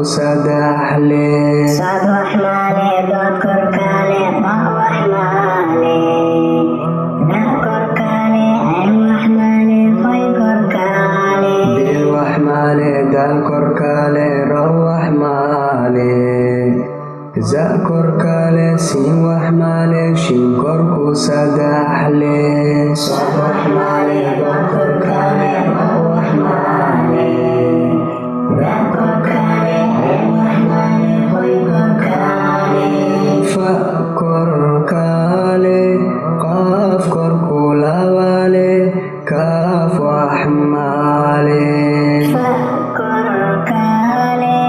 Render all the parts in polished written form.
سدحلي صاد وحمالي ضاد كركالي ضاء وحمالي داء كركالي عين وحمالي خي كركالي ديل وحمالي دال كركالي رو وحمالي زاء كركالي سين وحمالي شين كركو سدحلي صاد وحمالي ضاد كركالي ضاء وحمالي داء كركالي عين وحمالي خي كركالي فاء كركالي قاف كركو لوالي كاف وحمالي فاء كركالي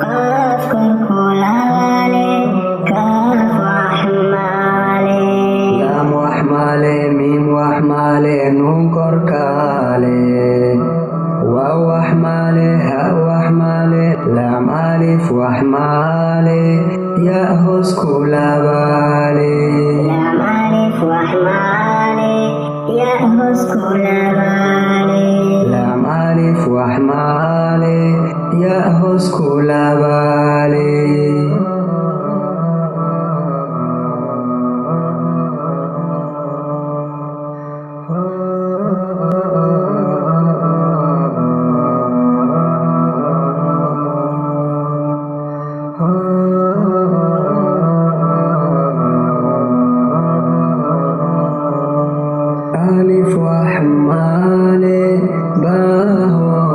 قاف كركولالي كاف وحمالي لام وحمالي ميم وحمالي نون كركالي واو وحمالي هاء وحمالي لام ألف وحمالي ياء هسكو لبالي لام ألف وحمالي ياء هسكو لبالي لام ألف وحمالي ياء هسكو لبالي ألف وحمالي باء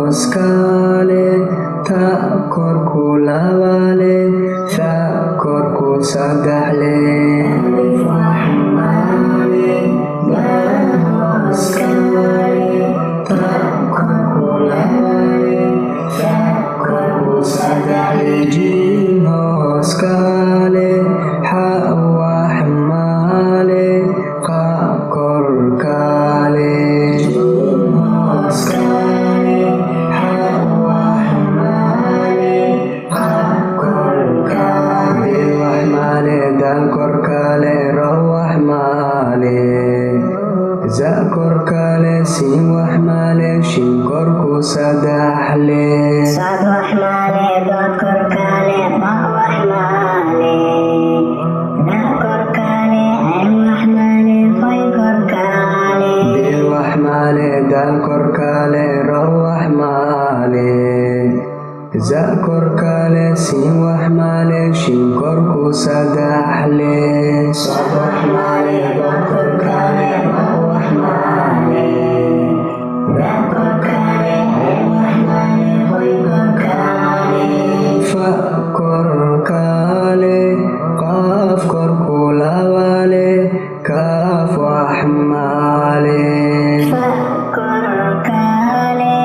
وسكالي تاء كركو لبالي ثاء كركو سدحلي ألف وحمالي باء وسكالي تاء كركو لبالي ثاء كركو سدحلي جيم وسكالي حاء وحمالي قاء كركالي جيم وسكالي حاء وحمالي قاء كركالي ديل وحمالي دال كركالي رو وحمالي زاء كركالي سين وحمالي شين كركو سدحلي صاد وحمالي ضاد كركالي ضاء وحمالي داء كركالي عين وحمالي خي كركالي ديل وحمالي دال كركالي رو وحمالي زاء كركالي سين وحمالي شين كركو سدحلي صاد وحمالي ضاد كركالي رو وحمالي داء كركالي عين وحمالي خي كركالي فاء كركالي قاف كركو لوالي كاف وحمالي فاء كركالي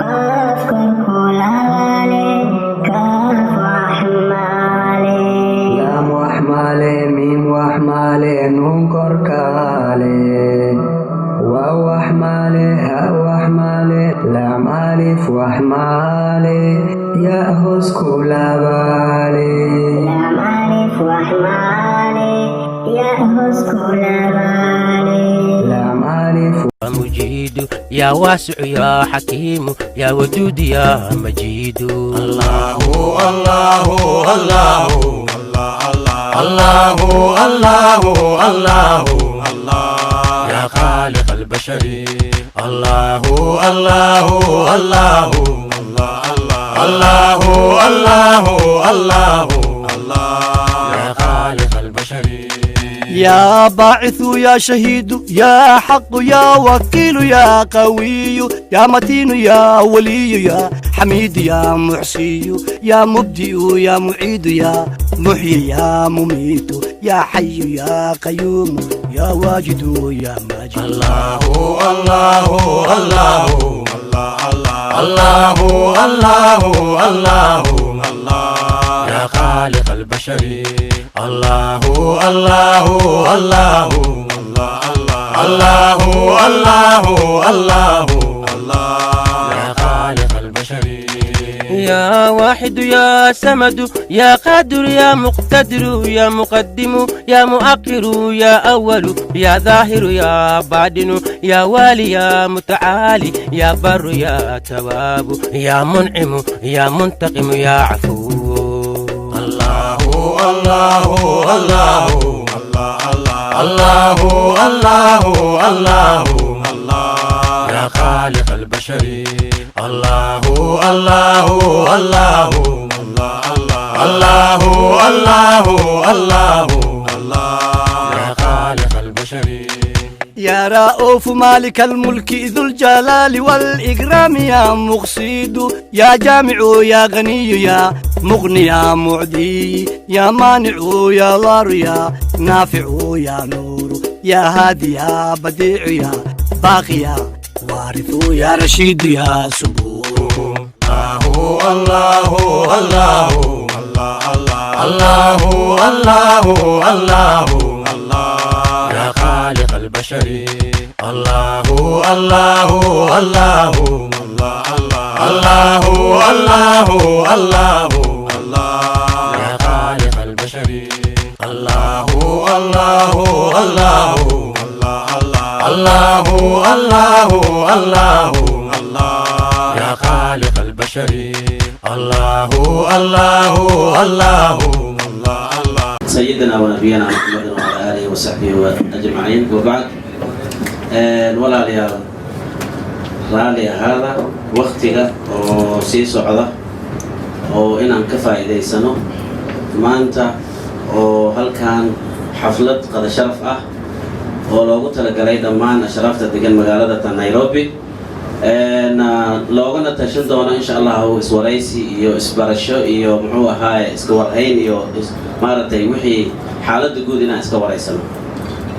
قاف كركولالي كاف وحمالي لام وحمالي ميم وحمالي نون كركالي واو وحمالي هاء وحمالي لام ألف وحمالي ياء هسكو لبالي لام ألف وحمالي ياء هسكو لبالي لام ألف مجيد يا واسع يا حكيم يا ودود يا مجيد الله الله الله الله الله الله الله يا خالق البشر الله الله الله الله الله الله يا خالق البشر يا باعث يا شهيد يا حق يا وكيل يا قوي يا متين يا ولي يا حميد يا محصي يا مبدئ يا معيد يا محيي يا مميت يا حي يا قيوم يا واجد يا ماجد الله الله الله الله الله الله الله يا خالق البشر الله الله الله الله الله الله الله يا خالق البشر البشر يا واحد يا سمد يا قادر يا مقتدر يا مقدم يا مؤخر يا أول يا ظاهر يا باطن يا والي يا متعالي يا بر يا تواب يا منعم يا منتقم يا عفو الله الله الله الله الله الله الله يا خالق البشر الله الله الله الله الله الله يا خالق البشر يا رؤوف مالك الملك ذو الجلال والإكرام يا مقصد يا جامع يا غني يا مغني يا معدي يا مانع يا ضار يا نافع يا نور يا هادي يا بديع يا باقي يا وارث يا رشيد يا سبور الله الله الله الله الله يا خالق البشر الله الله الله الله الله الله يا خالق البشر الله الله الله الله الله الله يا خالق البشر الله الله الله سيدنا ونبينا محمد وعلى آله وصحبه أجمعين وبعد ولا ليال رالي هذا وقتها وسي صعدة وإن أنكفى إلي سنو ما أنت وهل كان حفلة قد شرف ولو قلت لك رأي دمان أشرفت دقن مقالة نيروبي loogana tashan doono insha Allah iswaraysi iyo isbarasho iyo muxuu ahaay iska warhayn iyo maartay wixii xaaladda guud inaan iska waraysano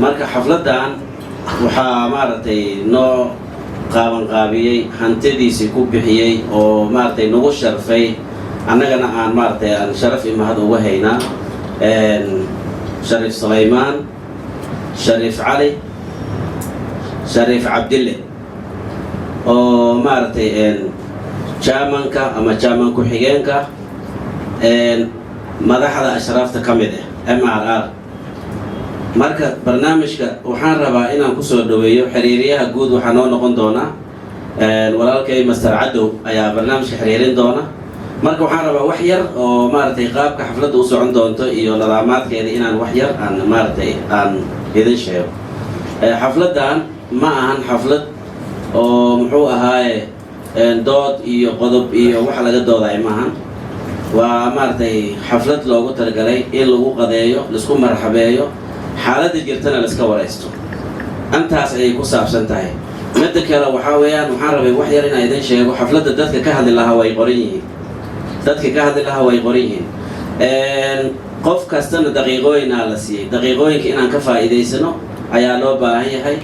marka xafladan waxa maartay noo qaabiyay hantidiisi ku bixiyay oo maartay nagu sharfay annagana aan maartay aan sharaf imahad uga haynaa Sharif Sulaiman Sharif Ali Sharif Abdullah oo maartay chairmanka ama chairman ku xigeenka madaxda ashraafta kamid MRR marka barnaamijka waxaan rabaa inaan ku soo dhaweeyo xiriiriyaha guud waxa noo noqon doona walaalkay Master Cadow ayaa barnaamijka xiriirin doona marka waxaan rabaa wax yar oo maartay qaabka xafladda u socon doonto iyo nidaamaadkeeda inaan wax yar aan maartay aan idin sheego xafladan ma ahan xaflad oo muxuu ahaaye dood iyo qodob iyo wax laga dooday maahan waa maartay xaflad loogu talagalay in lagu qadeeyo isku marxabeeyo xaaladda jirtana la iska waraysto antaas ay ku saabsan tahay mid kale waxa weeyaan waxaan rabay wax yar inaan idin sheego xafladda dadka ka hadli lahaa way qoran yihiin qof kastana daqiiqooyin la siiyay daqiiqooyinka inaan ka faa'iideysano ayaa loo baahan yahay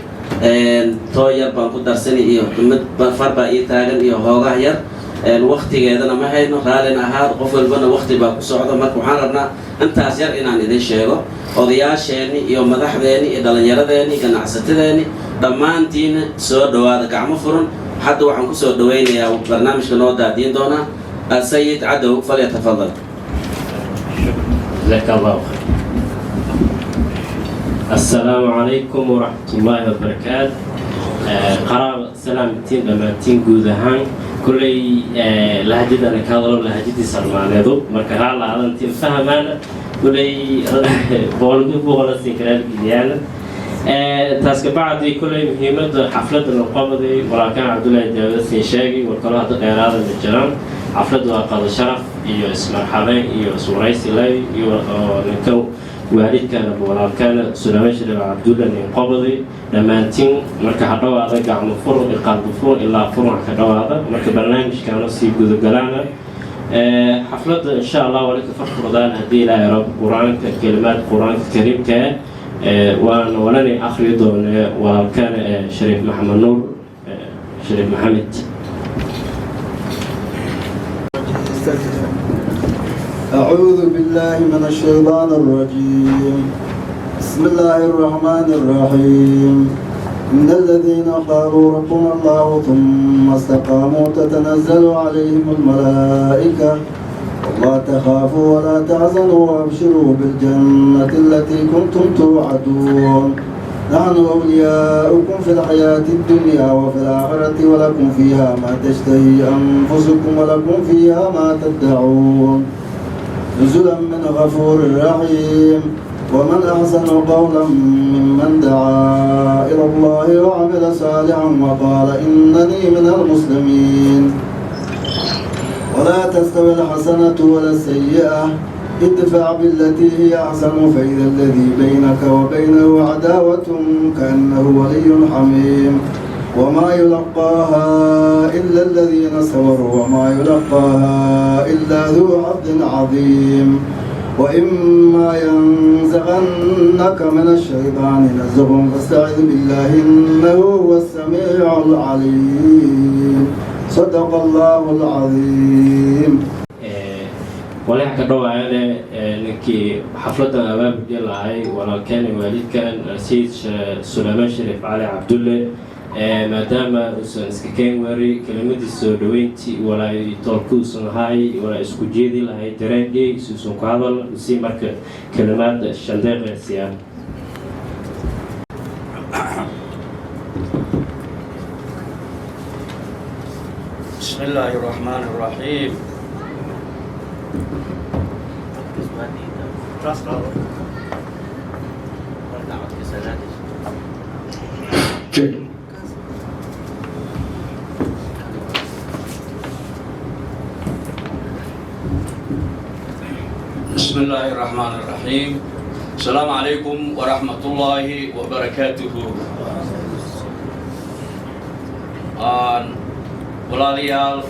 tooyar baan ku darsanay iyo mid farba ii taagan iyo hoogaha yar waqtigeedana ma hayno raalina ahaad qof walbana waqti baa ku socda marka waxaan rabnaa intaas yar inaan idin sheego odayaasheeni iyo madaxdeeni iyo dhallinyaradeeni ganacsatadeeni dhammaantiina soo dhawaada gacmo furan hadda waxaan ku soo dhaweynayaa barnaamijka noo daadiin doonaa السيد عدو فليتفضل. جزاك الله خير. السلام عليكم ورحمة الله وبركاته. قرابة سلامتين دمانتين جودهان كلي لهجة أنا كهذا لهجتي سلمانيدو مركها على هذا أنتم فهمنا كلي بقول سكرال جديانة تاسك بعد كل مهمة حفلة النقابة دي ولكن عبد الله جاوز سيشاقي والكلام هذا غير هذا الجرام حفلة وقاد شرف iyo ismarxabeyn iyo iswaraysi lay iyo ninka waalidkana walaalkana Sulaiman Abdullah Qabadi dhamaantiin marka hadhawaada gacmo furo iqaado furo ilaa furo ka dhawaada marka barnaamijkana si guud galana xafladda insha Allah wala ka farqadaan hadii la yarab quraanka kalimaad quraanka kariimka waan walani akhri doona walaalkana Sharif Maxamed Nuur Sharif Maxamed أعوذ بالله من الشيطان الرجيم بسم الله الرحمن الرحيم إن الذين قالوا ربنا الله ثم استقاموا تتنزل عليهم الملائكة ولا تخافوا ولا تحزنوا وابشروا بالجنة التي كنتم توعدون نحن أولياؤكم في الحياة الدنيا وفي الآخرة ولكم فيها ما تشتهي أنفسكم ولكم فيها ما تدعون نزلا من غفور رحيم ومن أحسن قولا ممن دعا إلى الله وعمل صالحا وقال إنني من المسلمين ولا تستوي الحسنة ولا السيئة ادفع بالتي هي أحسن فإذا الذي بينك وبينه عداوة كأنه ولي حميم وما يلقاها إلا الذين صبروا وما يلقاها إلا ذو حظ عظيم وإما ينزغنك من الشيطان نزغ فاستعذ بالله إنه هو السميع العليم صدق الله العظيم. walax ka dhawaayane ninkii xafladan abaabul lahay walaalkeen waalidkan Sayid Sulaiman Sharif Ali Abdulle maadaama uusan iska keen wari kelimadiisa soo dhaweyntii walaay toolkuusan hay walaay isku jeedi lahay dareenkii isuusan ku hadal si marka kalimaad shandeeqaysiyan Bismillahir Rahmanir Rahim. بسم الله الرحمن الرحيم. السلام عليكم ورحمة الله وبركاته. walaalyaal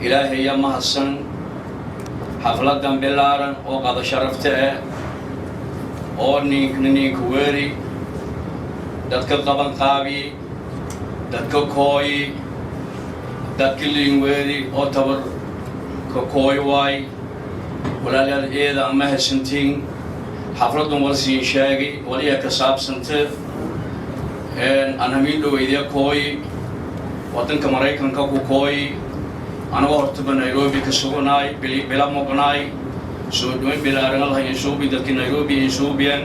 ilaahay ya mahadsan xafladan bilaaran oo qada sharafta ah oo ninka weeri dadka qaban qaabi dadka kooyi dadka liin weeri oo tabar ka kooy waay walaalyaal eeda ama hasantiin xafladan warsiin sheegay waliya ka saabsanta aan hamiin dhoweydiya kooyi wadanka Mareykanka ku kooyi anagoo hortaba Nairobi ka sugnaay bila moqnaay soo dhaweyn bilaaran lahayn suubi dadkii Nairobi suubiyan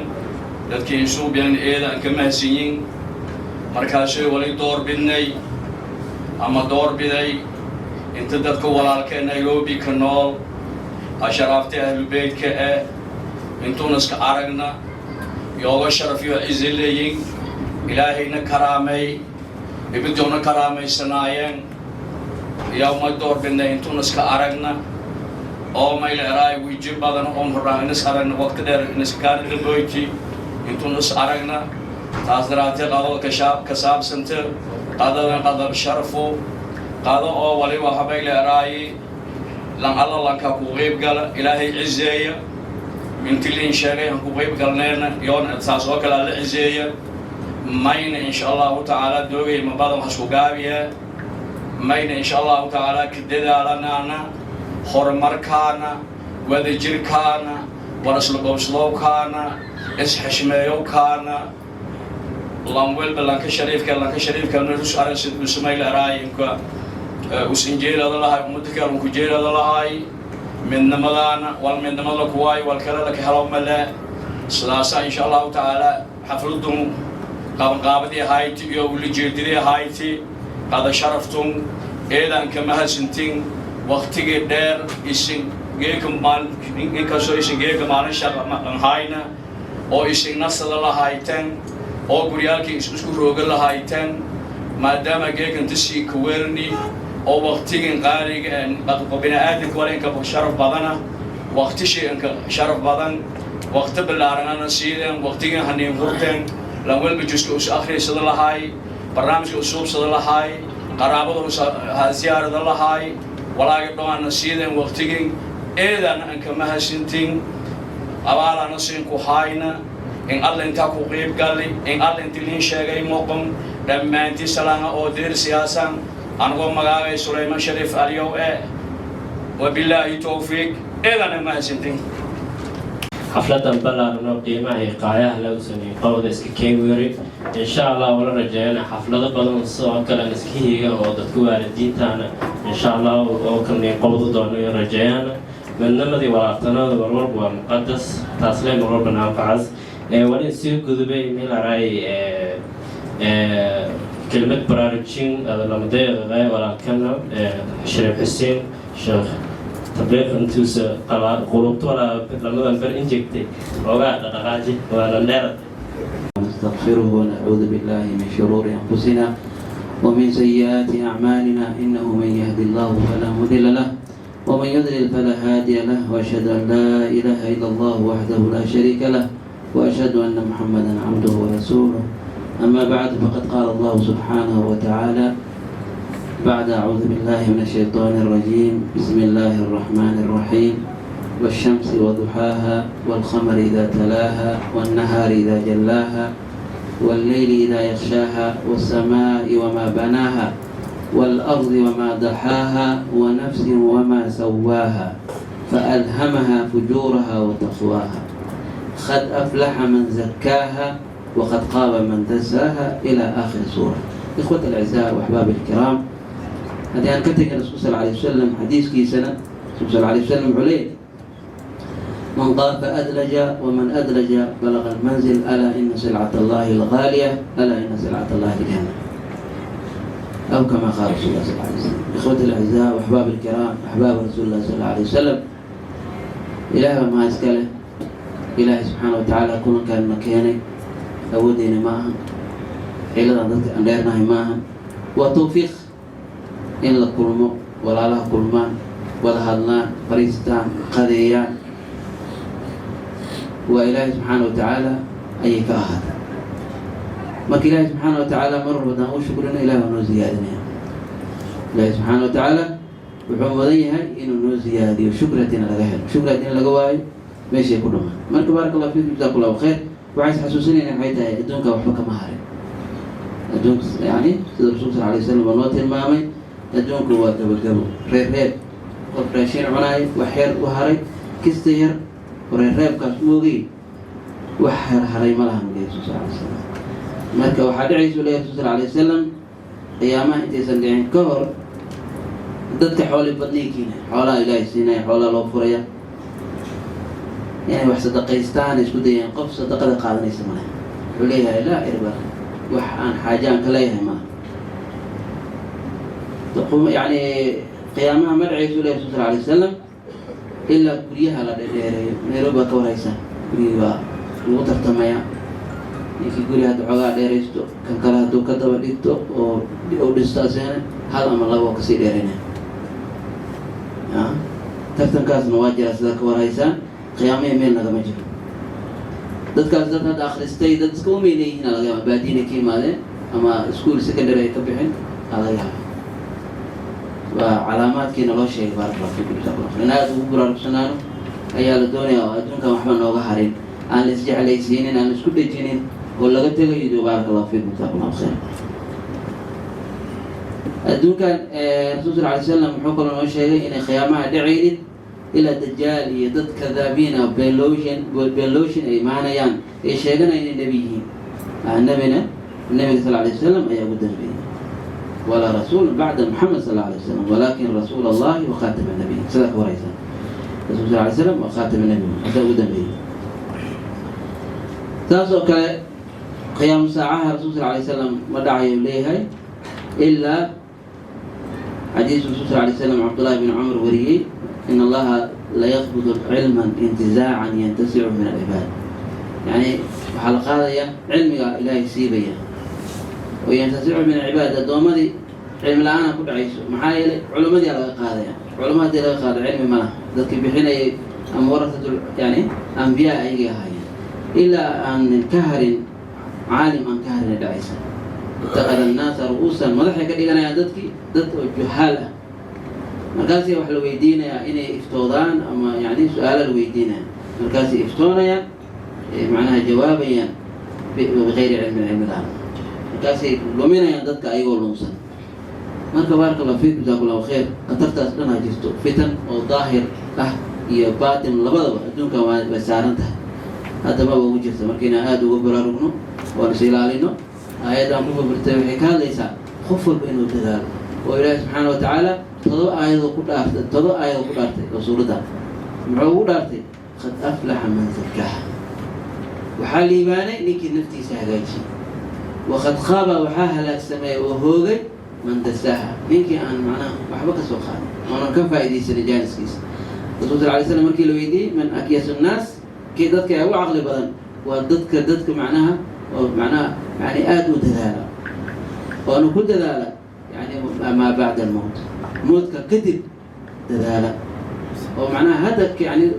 dadkii suubiyan eeda aan ka mahadsiin markaasay wali door bidnay ama door biday inta dadka walaalka Nairobi ka nool asharaafta ahlul beedka intuuna iska aragna yooga sharafiyo izileeyin ilaahayna karaamay ibidona karaamaysanayeen yawma door bidnay intuuna iska aragna oo mayl eraay wiji badan oo horaan is aragna waqti dheer iska kaadin boyti intuuna is aragna taas daraatay qado ka saabsanta qadadan qadar sharafo qado oo wali waa habayl eraay lan alla ka ku qeyb gala ilaahay cizeeya mintilin sheegay aan ku qeyb galneena yoon taas oo kala la cizeeya mayna insha Allah ta'ala doogay ma badan hasku gaabiya mayna insha Allah ta'ala kidadaalana horumarkaana wada jirkaana warasluqowslowkaana isxishmeeyowkaana lamwel balanka shariifka nurus aransid usmayl araayinka usinjeelada lahay ummadka ku jeelada lahay midnimadaana wal midnimada kuwaay wal kala ka helo mala sidaasa insha Allah ta'ala xafladun qabanqaabadii hayti iyo wali jeedidii hayti qada sharaftun eedan ka mahadsantiin waqtigii dheer isin geekan inkasoo isin geekan maalin shaqan hayna oo isin nasada lahayteen oo guryaalkii isku rooga lahayteen maadaama geekan tisii ka weerni oo waqtigii qaaliga qadqo bini'aadamka walinka sharaf badana waqti shay'anka sharaf badan waqti bilaaranana siideen waqtigii haneen hurteen lan walba jiska us akhriisada lahay barnaamijka usubsada lahay qaraabada ziyaarada lahay walaaga dhowaana siideen waqtigii eedan aan ka mahadsantiin abaalana siin ku hayna in alla intaa ku qeyb galay in alla intii sheegay moqon dhammaantii salaana oo deer siyaasan anagoo magaabay Sulaiman Sharif Aliyow wabillahi tawfiq eedan mahadsantiin xafladan ballaarno qiimaha iyo qaayaha lagu sameeyay qowda iska keewiri insha Allah wala rajaynaa xaflado badan soo kale iska hiiga oo dadku waalidiintaana insha Allah oo kale qowda doono rajaynaa manamadi walaaqtanada warwar waa muqaddas taasleen warwar naafacas wali si gudubay meel aray كلمة براروتشين هذا لما ده غاية ولا كنا شريف حسين شيخ تبليغ انتوس قلوبت ولا لما نفر انجكتي وقعد راجي ولا نار نستغفره ونعوذ بالله من شرور أنفسنا ومن سيئات أعمالنا إنه من يهدي الله فلا مضل له ومن يضلل فلا هادي له وأشهد أن لا إله إلا الله وحده لا شريك له وأشهد أن محمدا عبده ورسوله أما بعد فقد قال الله سبحانه وتعالى بعد أعوذ بالله من الشيطان الرجيم بسم الله الرحمن الرحيم والشمس وضحاها والقمر إذا تلاها والنهار إذا جلاها والليل إذا يغشاها والسماء وما بناها والأرض وما دحاها ونفس وما سواها فألهمها فجورها وتقواها قد أفلح من زكاها وقد خاب من دساها إلى آخر سورة. إخوة الأعزاء وأحباب الكرام، هذه أن كتب الرسول صلى الله عليه وسلم حديث كي سنة الرسول صلى الله عليه وسلم عليه من طاف أدلج ومن أدلج بلغ المنزل ألا إن سلعة الله الغالية ألا إن سلعة الله الجنة أو كما قال رسول الله صلى الله عليه وسلم. إخوة الأعزاء وأحباب الكرام أحباب رسول الله صلى الله عليه وسلم إله ما يسكله إله سبحانه وتعالى كل كان مكاني أودينا معها إلى ذلك أن ديرنا معها وتوفيق إن لكلمة ولا له كلمان ولا هلنا فريستان قضيان وإله سبحانه وتعالى أي كاهد ما إله سبحانه وتعالى مر بدنا وشكرنا إله ونزيادنا إله سبحانه وتعالى وحمديها إنه نزيادي وشكرتنا لغير شكرتنا لغواي ماشي كلهم ما تبارك الله فيك جزاك الله خير وعايز حسوسني إن حياتها الدنيا وحبك مهاري الدنيا يعني سيد الرسول صلى الله عليه وسلم والنوت المامي الدنيا هو قبل ريب وفراشين عناي وحير وهاري كستير وريب كاسموغي وحير هاري ملها من الرسول صلى الله عليه وسلم مركا وحد عيسو ليه الرسول صلى الله عليه وسلم أيامه انتي سندعين كهر ضدك حولي بدنيكين حولا إلهي سيناي حولا لو فريا يعني wax sadaqaystaan isku dayeen qof sadaqada qaadanaysa ma laha wuxuu leeyahay laa irba wax aan xaajaan ka leeyahay ma taqum yani qiyaamaha madciisu leeyahay sallallahu alayhi wasallam illa kuriyaha la dheereeyo Nairobi ka waraysa kuriyaha lagu tartamaya ninkii guriga xogaa dheeraysto kan kale haduu ka daba dhigto oo dhistaaseen hal ama labo ka sii dheereynaa tartankaasna waa jira sida ka waraysa قيامي مين لقى مجرد دتك هذا أخرستي دتك وميني هنا لقى بعدين كي ماله أما سكول سكندري كبحين على يها وعلامات كنا لا شيء بارك الله فيكم جزاكم الله خير أنا أقول برا سنانو أيها الدنيا وأدون كم أحمد نوجا هارين أنا لسه على سنين أنا سكول جنين ولا قلت له يدو بارك الله فيكم جزاكم الله خير أدون كان رسول الله عليه وسلم حكم الله شيء إن خيامة دعيد إلى الدجال يدد كذابين بيلوشن أي معنى يعني إيش يقولنا إن النبيين النبي صلى الله عليه وسلم أي أبو النبي ولا رسول بعد محمد صلى الله عليه وسلم ولكن رسول الله وخاتم النبي صدق ورئيسا رسول صلى الله عليه وسلم وخاتم النبي هذا أبو النبي تاسو قيام ساعة رسول صلى الله عليه وسلم ودعي إليها إلا حديث رسول صلى الله عليه وسلم عبد الله بن عمر وريه إن الله لا يقبض علما انتزاعا ينتزع من العباد يعني حلقة علم إلهي سيبيا وينتزع من العباد الدومدي علم الآن كل عيسو محايل علماء دي على قاضي علماء دي على قاضي علم ملا ذلك بحين أم ورثة يعني أنبياء أيها هاي إلا أن كهر عالم أن كهر العيسى اتخذ الناس رؤوسا مضحكا إلى نيادتك ضد جهالة مركزي وحلو ويدينا إني إفتوضان أما يعني سؤال الويدينا مركزي إفتونا معناها جوابيا بغير علم الآن مركزي لومينا ينددك أيوة لونسا مركا بارك الله فيك جزاك الله خير قطرت أسلنا جستو فتن وظاهر هي باطن لبضبة دونك بسارنتها هذا ما وجهت مركنا هذا وبرارنا ونسيلالنا أيضا كم برتبه كان ليس خفر بينه تدار وإله سبحانه وتعالى تضع آية قدرت تضع آية قدرت رسولته معود أرتي قد أفلح من زكاها وحالي باني لك نفتي سهلاتي وقد خاب وحاها السماء وهوغي من دساها ليك أنا معناه محبك سوخان أنا كم فائدي سنجالس كيس الرسول عليه السلام مركي لو يدي من أكياس الناس كي ضدك أو عقل بدن وضدك معناها يعني آد ودلالة وأنا كل دلالة يعني ما بعد الموت موتك كذب دلالة ومعناها هدك يعني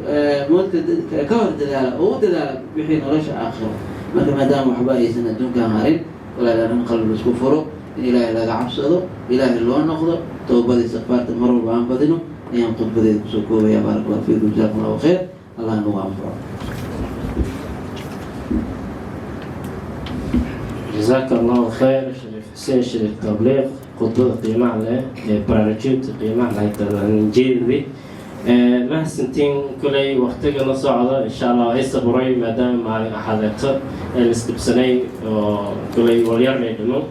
موتك كور دلالة أو دلالة بحين رشا آخر ما دام محبائي سنة كان هارين ولا لا نقلب الكفر إلهي لا عبسده إلهي اللون نخضر توبة استغفار تمرر وعن بدنه ينقض بدي سكوه يا بارك الله فيكم جزاكم الله خير الله نوعا جزاك الله خير شريف حسين شريف تبليغ خطبة قيمة على برانجيت قيمة على الإنجيل ما سنتين كلي وقتك نص على إن شاء الله هسه براي ما دام مع حضرتك الاستبسني كلي وليار ميدنو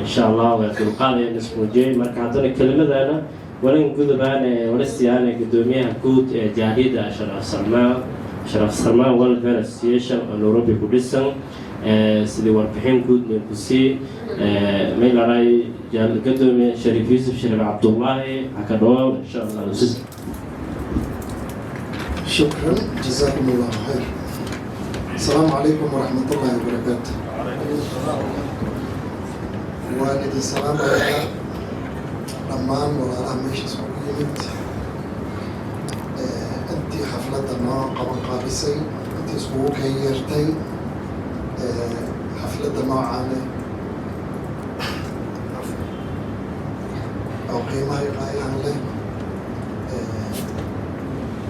إن شاء الله وتلقى نسمو جاي ما كانت الكلمة أنا ولا نقول بان ولا استيانة قدوميها كود جديدة شرف سلمان والفير أسوسيشن الأوروبي كودسن سيدي وربحين كود نبصي ميل راي جال قدومي شريف يوسف شريف عبد الله عكدوه إن شاء الله نسيس شكرا جزاكم الله خير. السلام عليكم ورحمة الله وبركاته. والدي السلام عليكم لمان ولا مش سويت أنت حفلة ما قبل قابسي أنت سوق هيرتي حفلة ما عانى أو قيمة يقاي عنه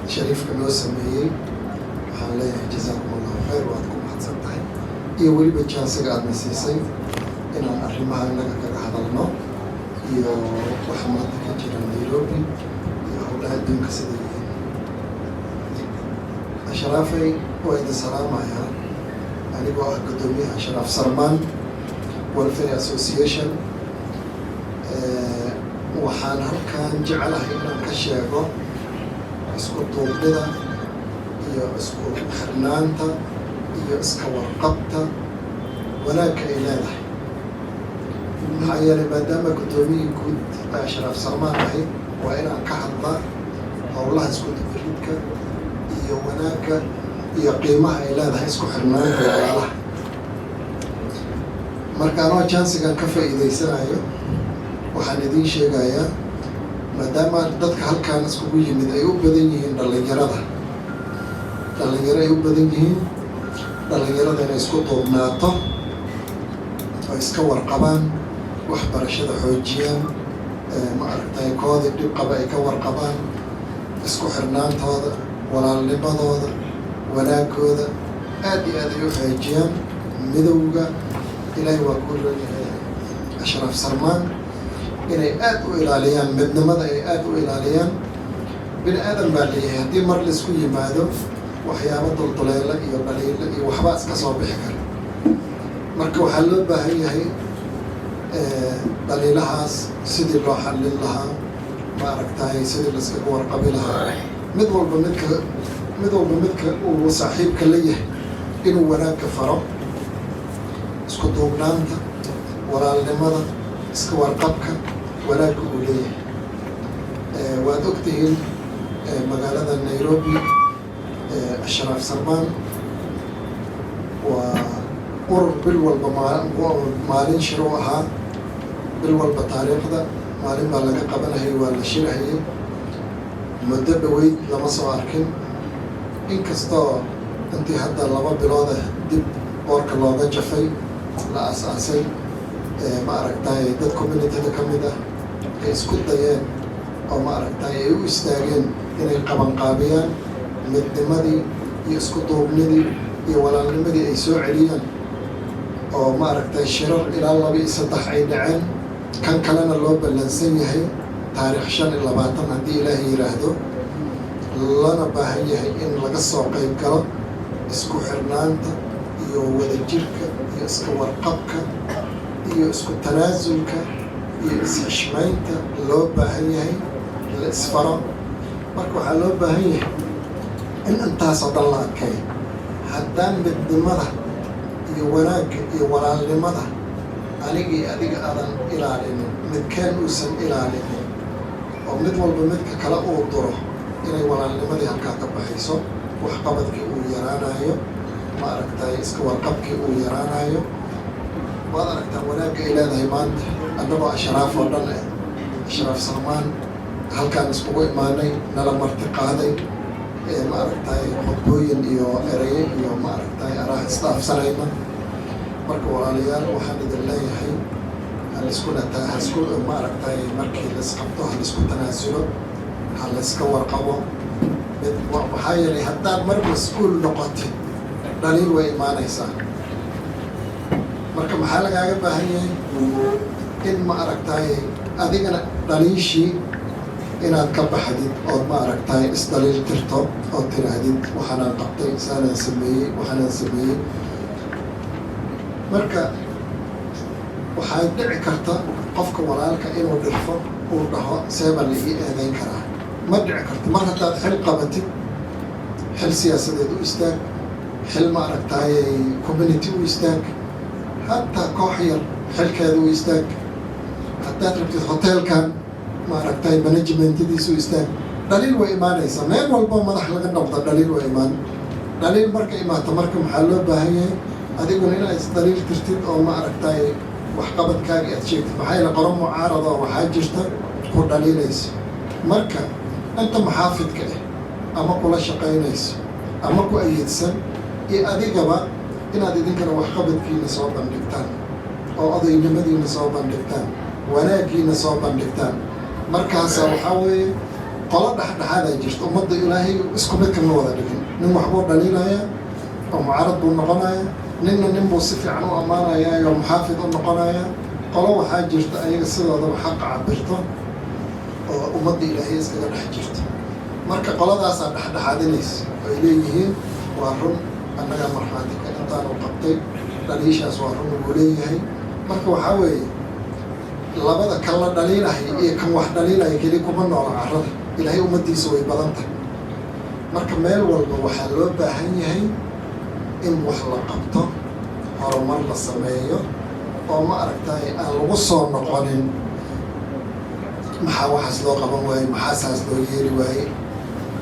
شريف كنو سميه حالي جزاكم الله خير وعدكم حدث التحي يولي بجانسك عدنا سيسي إن أرحمها لك كهذا iyo waxa maanta ka jira Nairobi iyo howlaha adduunka sida yihiin ashraafay waa idin salaamaya anigoo ah gudoomiyaha Ashraf Sarmaan Welfare Association waxaan halkaan jecelahay inaan ka sheego isku duubnida iyo isku xirnaanta iyo iska warqabta wanaagga ay leedahay maxaa yeelay maadaama gudoomiyii guud Ashraf Sarmaan ahayd waa inaan ka hadlaa howlaha isku dubridka iyo wanaagga iyo qiimaha ay leedahay isku xirnaanta walaalaha marka anoo jansigan ka faa'iidaysanayo waxaan idiin sheegayaa maadaama dadka halkaan iskugu yimid ay u badan yihiin dhalinyaro ay u badan yihiin dhalinyarada inay isku duubnaato oo iska warqabaan waxbarashada xoojiyaan ma aragtay koodi dhib qaba ay ka warqabaan isku xirnaantooda walaalnimadooda wanaagooda aad iyo aad ay u xoojiyaan midowga ilaahay waa ku leeyahay Ashraf Sarmaan inay aad u ilaaliyaan midnimada ay aad u ilaaliyaan bini aadan baa leeyahay haddii mar la isku yimaado waxyaabo dulduleela iyo dhaliila iyo waxba iska soo bixi kara marka waxaa loo baahan yahay dhaliilahaas sidii loo xallin lahaa ma aragtay sidii la iskaga warqabi lahaa mid walba midka uu saaxiibka la yahay inuu wanaagga faro isku duubnaanta walaalnimada iska warqabka wanaagga uu leeyahay waad ogtihiin magaalada Nairobi Ashraf Sarmaan waa urur bil walba maalin shiro ahaa bil walba taariikhda maalin baa laga qabanayay waa la shirahayay muddo dhaweyd lama soo arkin inkastoo intii hadda 2 bilood dib boorka looga jafay la asaasay ma aragtay dad community-da ka mid ah ay isku dayeen oo ma aragtay ay u istaageen inay qabanqaabiyaan midnimadii iyo isku duubnidii iyo walaalnimadii ay soo celiyaan oo ma aragtay shirar ilaa 2 iyo 3 ay dhaceen kan kalena loo ballansan yahay taariikh 25 haddii ilaahay yiraahdo lana baahan yahay in laga soo qayb galo isku xirnaanta iyo wadajirka iyo iska warqabka iyo isku tanaasulka iyo is-xishmaynta loo baahan yahay la isfaro. marka waxaa loo baahan yahay in intaasoo dhan la adkeeyo. haddaan midnimada iyo wanaagga iyo walaalnimada anigii adiga aadan ilaalinin, midkeen uusan ilaalinin, oo mid walba midka kale uu duro, inay walaalnimadii halkaa ka baxayso, waxqabadkii uu yaraanayo, ma aragtay iska warqabkii uu yaraanayo. waad aragtaa wanaagga ay leedahay maanta annagoo ashraaf oo dhan ashraaf Salmaan halkaan iskugu imaanay, nala marti qaaday, ma aragtay khudbooyin iyo eraye iyo ma aragtay araah isdhaafsanayna. marka walaalayaal waxaan idin leeyahay halisku ma aragtay markii laisqabto halisku tanaasulo, haliska warqabo. waxaa yeelay haddaad mar mas-uul noqotid dhaliil way imaanaysaa. marka maxaa lagaaga baahan yahay in ma aragtay adigana dhaliishii inaad ka baxdid ood ma aragtay isdaliil tirto ood tiraahdid waxaanaan qabtay, saanaan sameeyey, waxaanaan sameeyey. marka waxaa dhici karta qofka walaalka inuu dhirfo uu dhaho seebaa la ii eedayn karaa. ma dhici karto. mar haddaad xil qabatid, xil siyaasadeed u istaag, xil ma aragtay community u istaag, hataa koox yar xilkeeda u istaag. haddaad rabtid hoteelkan ma aragtay managementadiisa u istaag. dhaliil way imaanaysaa. meel walbo madax laga noqdo dhaliil way imaan. dhaliil marka imaato marka maxaa loo baahan yahay adiguna inaad isdaliil tirtid oo ma aragtay waxqabadkaaga aad sheegtid. maxaa yeele qolo mucaarada oo waxaa jirta ku dhaliilayso. marka inta maxaafidka ama kula shaqaynayso ama ku ayeedsan iyo adigaba inaad idinkana waxqabadkiina soo bandhigtaan oo odaynimadiina soo bandhigtaan, wanaaggiina soo bandhigtaan. markaasa waxaa weeye qolo dhexdhexaadaa jirta. ummadda ilaahay isku mid kama wada dhigin. nin waxbuu dhaliilaya oo mucaarad buu noqonaya, ninna nin buu si fiican u ammaanaya oo muxaafid u noqonaya. qolo waxaa jirta ayaga sidoodaba xaqa cabirto oo ummadda ilaahay iskaga dhex jirto. marka qoladaasaa dhexdhexaadinaysa ay leeyihiin waa run, annagaa marxaatika intaanu qabtay, dhaliishaas waa run uu leeyahay. marka waxaa weeye labada kan la dhaliilaya iyo kan wax dhaliilaya keli kuma noola carrada. ilaahay ummaddiisa way badan tahay. marka meel walba waxaa loo baahan yahay in wax la qabto, horumar la sameeyo, oo ma aragtay aan lagu soo noqonin maxaa waxaas loo qaban waaye, maxaasaas loo yeeli waaye.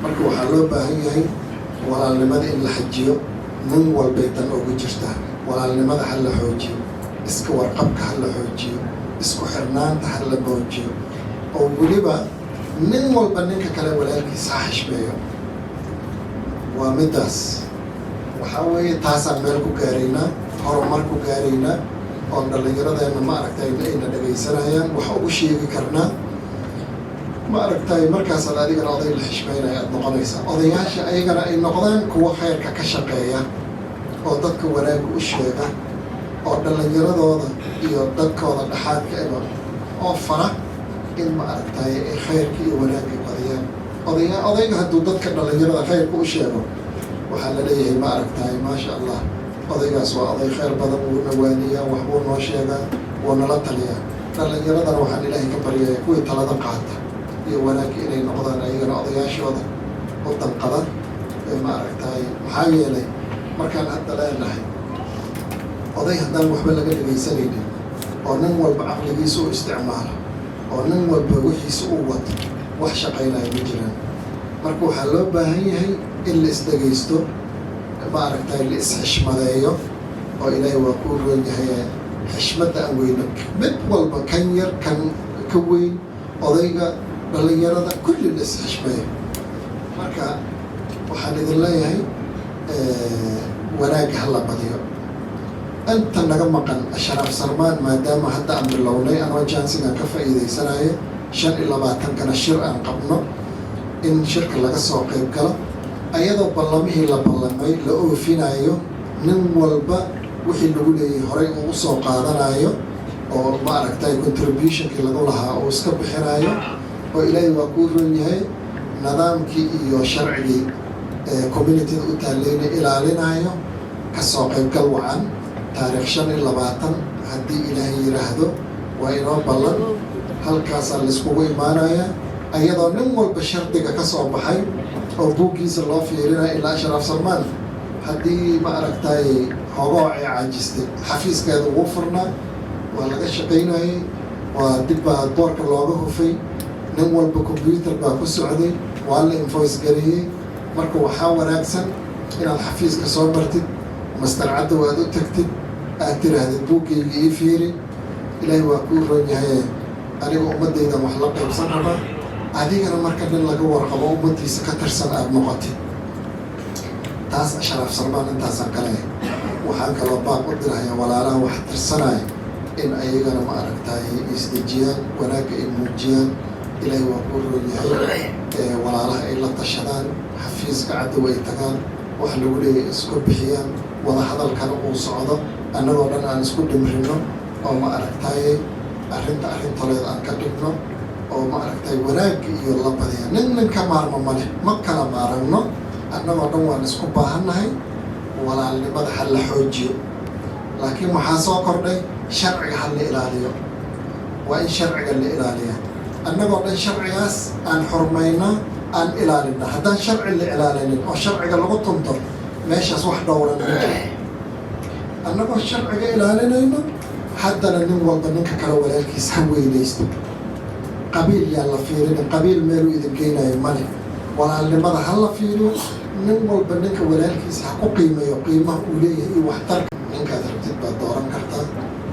marka waxaa loo baahan yahay walaalnimada in la xajiyo. nin walbay dan ugu jirtaa. walaalnimada ha la xoojiyo, iska warqabka ha la xoojiyo, isku xirnaanta ha la moojiyo, oo weliba nin walba ninka kale walaalkiisa ha xishmeeyo. waa middaas waxaa weeye taasaan meel ku gaaraynaa, horumar ku gaaraynaa, oon dhallinyaradeenna ma aragtay ayna dhagaysanayaan wax ugu sheegi karnaa. ma aragtay markaasaad adigana oday la xishmaynaya aad noqonaysaa. odayaasha ayagana ay noqdaan kuwa khayrka ka shaqeeya oo dadka wanaagga u sheega oo dhallinyaradooda iyo dadkooda dhexaadka eba oo fara in ma aragtay ay khayrka iyo wanaagga badiyaan. odayga hadduu dadka dhallinyarada khayrka u sheego waxaa la leeyahay ma aragtay maasha allah, odaygaas waa oday khayr badan, wuu nawaaniyaa, waxbuu noo sheegaa, wuu nala taliyaa. dhallinyaradana waxaan ilaahay ka baryaya kuwii talada qaata iyo wanaagga inay noqdaan ayagana odayaashooda u danqada. ma aragtay maxaa yeelay markaan hadda leenahay oday haddaan waxba laga dhagaysanaynin oo nin walba caqligiisa u isticmaalo oo nin walba wixiisa u wato, wax shaqaynaya ma jiraan. marka waxaa loo baahan yahay in la isdhagaysto, ma aragtay la is-xishmadeeyo, oo ilaahay waa kuu roon yahay xishmadda aan weyno. mid walba kan yar kan ka weyn, odayga, dhallinyarada, kulli la is-xishmeeyo. marka waxaan idin leeyahay wanaagga ha la badiyo. inta naga maqan ashraaf Salmaan maadaama hadda aan bilownay anoo jansigan ka faa'iidaysanayo 25-kana shir aan qabno, in shirka laga soo qayb galo ayadoo ballamihii la ballamay la oofinayo. nin walba wixii lagu leeyahay horay uu usoo qaadanayo oo ma aragtay contributionkii lagu lahaa uu iska bixinayo. oo ilaahay waa kuu roon yahay nidaamkii iyo sharcigii community u taaleyna ilaalinayo kasoo qaybgal wacan taariikh 25 haddii ilaahay yiraahdo waa inoo ballan halkaasaa laiskugu imaanaya ayadoo nin walba shardiga ka soo baxay oo buuggiisa loo fiirinaya ilaa Sharaaf Salmaan haddii ma aragtay hogoo ay caajistay xafiiskeeda ugu furnaa waa laga shaqaynayay waa dib baa boorka looga hufay nin walba computer baa ku socday waa la invoice gareeyey marka waxaa wanaagsan inaad xafiiska soo martid master caddow aad u tagtid aad tirahdid buuggayga ii fiiri ilaahay waa kuu roon yahay aniga ummaddaydan wax la qaybsan rabaa adigana marka nin laga warqabo ummaddiisa ka tirsan aad noqotid taas Sharaaf Salmaan intaasaan kale waxaan kaloo baaq u dirahayaa walaalaha wax tirsanaya in ayagana ma aragtay isdejiyaan wanaagga ay muujiyaan ilaahay waa kuu roon yahay walaalaha ay la tashadaan xafiiska caddow ay tagaan wax lagu leeyahay isku bixiyaan wada hadalkana uu socdo annagoo dhan aan isku dhimrino oo ma aragtay arrintoleed aan ka dhigno oo ma aragtay wanaagga iyo la badiya nin ka maarmo ma leh ma kala maaragno annagoo dhan waan isku baahannahay walaalnimada ha la xoojiyo laakiin waxaa soo kordhay sharciga ha la ilaaliyo waa in sharciga la ilaaliya annagoo dhan sharcigaas aan xurmayno aan ilaalina haddaan sharci la ilaalinin oo sharciga lagu tunto meeshaas wax dhowran ma jiro annagoo sharciga ilaalinayno haddana nin walba ninka kale walaalkiis ha weynaysto qabiil yaa la fiirinin qabiil meeluu idin geynayo male walaalnimada ha la fiiriyo nin walba ninka walaalkiisa ha ku qiimeeyo qiimaha uu leeyahay iyo waxtarka ninkaad rabtid baad dooran kartaa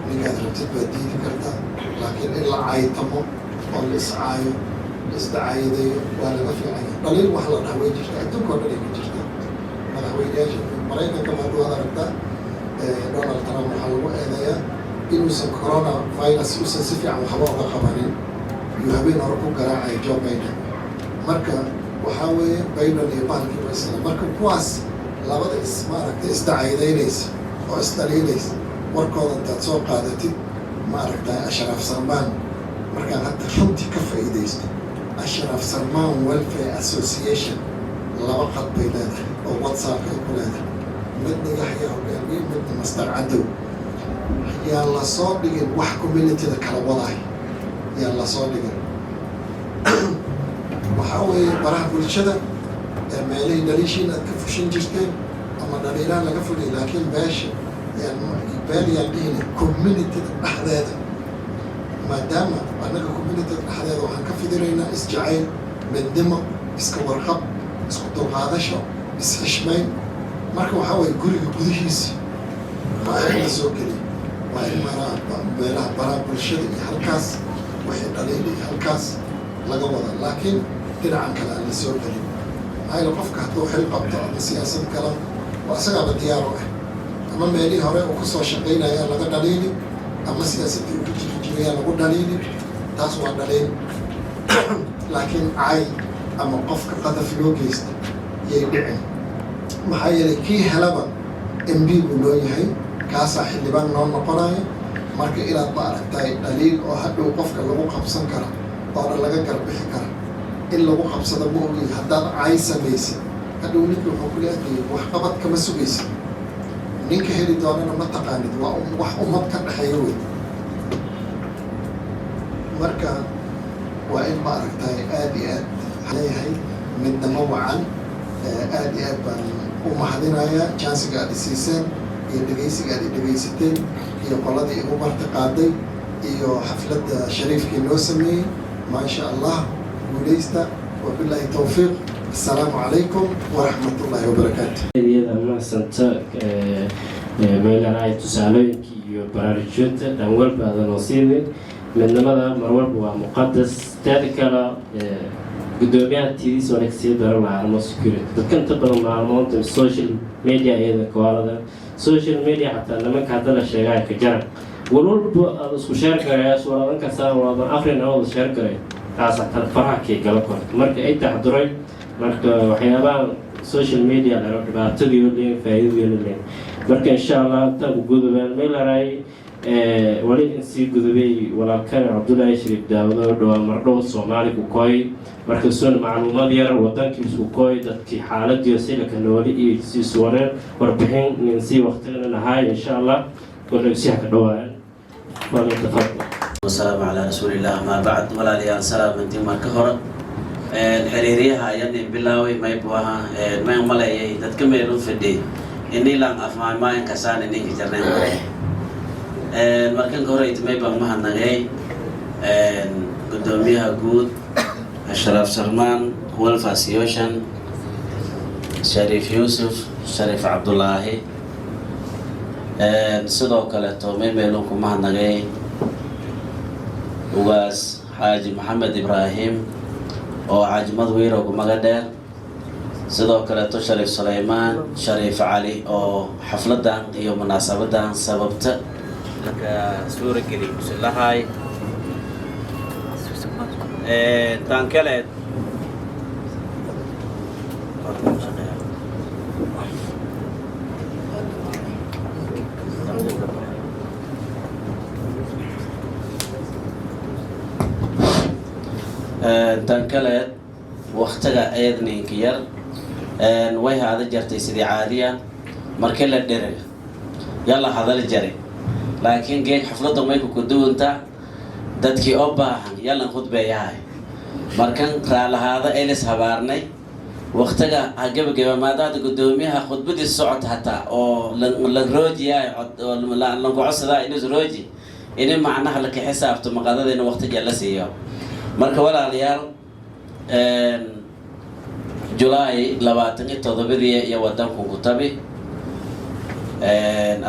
ninkaad rabtid baad diidi kartaa laakiin in la caytamo oo la iscaayo la isdacaayadeeyo waa laga fiicanya dhaliil wax la dhaha way jirta adduunkao dhan ay ku jirta madaxweyneyaasha maraykanka baad waad aragtaa Donald Trump waxaa lagu eedeeyaa inuusan corona virus uusan si fiican waxba uga qabanin iyo habeen hore ku garaacaya Joe Biden marka waxaa weeye Biden iyo bahalkii waa isla marka kuwaas labada maaragtay isdacaydaynaysa oo isdhaliilaysa warkooda intaad soo qaadatid maaragtay Sharaaf Salmaan markaan hadda runtii ka faa'iidaysto Sharaaf Salmaan Welfare Association laba qad bay leedahay oo WhatsApp ay ku leedahay midna Yaxya hogaamiye midna Master Caddow yaa la soo dhigin wax communityda kala wadaay yaa la soo dhigin waxaa weeye baraha bulshada meelay dhaliishiin aad ka fushin jirteen ama dhaliilaan laga fogay laakiin beesha beel yaan dhihina communityda dhexdeeda maadaama annaga communityda dhexdeeda waxaan ka fidinaynaa isjacayl midnimo iska warqab isku dulqaadasho is-xishmayn marka waxaa weeye guriga gudihiisa waa in la soo geliy waa in meelaha baraha bulshada iyo halkaas wixii dhaliil iyo halkaas laga wada laakiin dhinacan kale aan la soo gelin maxaa yeele qofka hadduu xil qabto ama siyaasad gala waa isagaaba diyaar u ah ama meelihii hore uu ku soo shaqaynayaa laga dhaliili ama siyaasaddii uu ku jirjirayaa lagu dhaliili taas waa dhaliil laakiin cay ama qofka qadaf loo geysta yay dhicin maxaa yeelay kii helaba MB buu loo yahay kaasaa xildhibaan noo noqonayo marka inaad ma aragtay dhaliil oo hadhow qofka lagu qabsan kara oo dhan laga garbixi kara in lagu qabsado ma ogi haddaad cay samaysid hadhow ninka wuxuu ku leeyahay waxqabad kama sugaysid ninka heli doonana ma taqaanid waa wax ummad ka dhexeeya wey marka waa in ma aragtay aad iyo aad leeyahay midnamo wacan aad iyo aad baan u mahadinayaa jansiga aad isiiseen iyo dhegaysiga aad dhegaysateen iyo qoladii igu marti qaaday iyo xafladda shariifkii noo sameeyey maasha allah guulaysta wabilaahi tawfiiq assalaamu calaykum waraxmat ullaahi wabarakaatu iyada mahadsanta meelaha tusaalooyinkii iyo baraarujinta dhan walba aadan oo siinin midnimada mar walba waa muqadas teeda kale gudoomiyaha tidiis oo naga sii daran lahaa armo security dadka inta badan maalmoonta social media iyada kawaalada social media xataa nimanka hadda la sheegaa ka jaran walwalba aad isku sheer garayaas walaadan kastaan waadan afrina wada sheer garay taas xataa faraha kay gala korta marka ay taxduray marka waxyaabaha social media laro dhibaatadii oo leeyahay faa'iidadii oo leeyahay marka insha Allah taab gudubaan meel aray wali in sii gudubay walaalkan cabdullaahi shariif daawado dhawaa mardhow soomaali ku kooy markasuuna macluumaad yar wadankiisu kooy dadkii xaaladiyo silaka nooli iyo sii suwaneen warbixin nin sii waqtigan ahaay insha allah kolay si ka dhawaayaan wala tafadhal والسلام على رسول الله ما بعد ولا لي السلام انت ما كهر الحريريها يعني بالله ما يبوها ما ملاي تتكملون في الدين إني لم أفهم ما إنكسان إني كجرنا مرة مركن كهر ما يبغى ما هنجاي قدوميها جود أشرف سلمان والفاسيوشن شريف يوسف شريف عبد الله sidoo kale toomay meelunku mahadnagay ugaas xaaji maxamed ibraahim oo xaaji madwiir oo kumaga dheer sidoo kale to shariif sulaymaan shariif cali oo xafladan iyo munaasabadan sababta laga suurageli kusilahay tan kale tan kale waqtiga eedninka yar way hada jartay sidii caadiya markii la dhiray yalla hadal jaray laakiin geed xafladda may ku duunta dadkii oo baahan yalla khudbeeyahay markan raalahaada elis habaarnay waqtiga gabagaba maadaada gudoomiyaha khudbadii socod hataa oo la roojiyaay oo la go'sada inuu rooji inay macnaha la ka xisaabto maqaadadina waqtiga la siiyo marka walaalayaal July 27 iyo wadanku ku tabi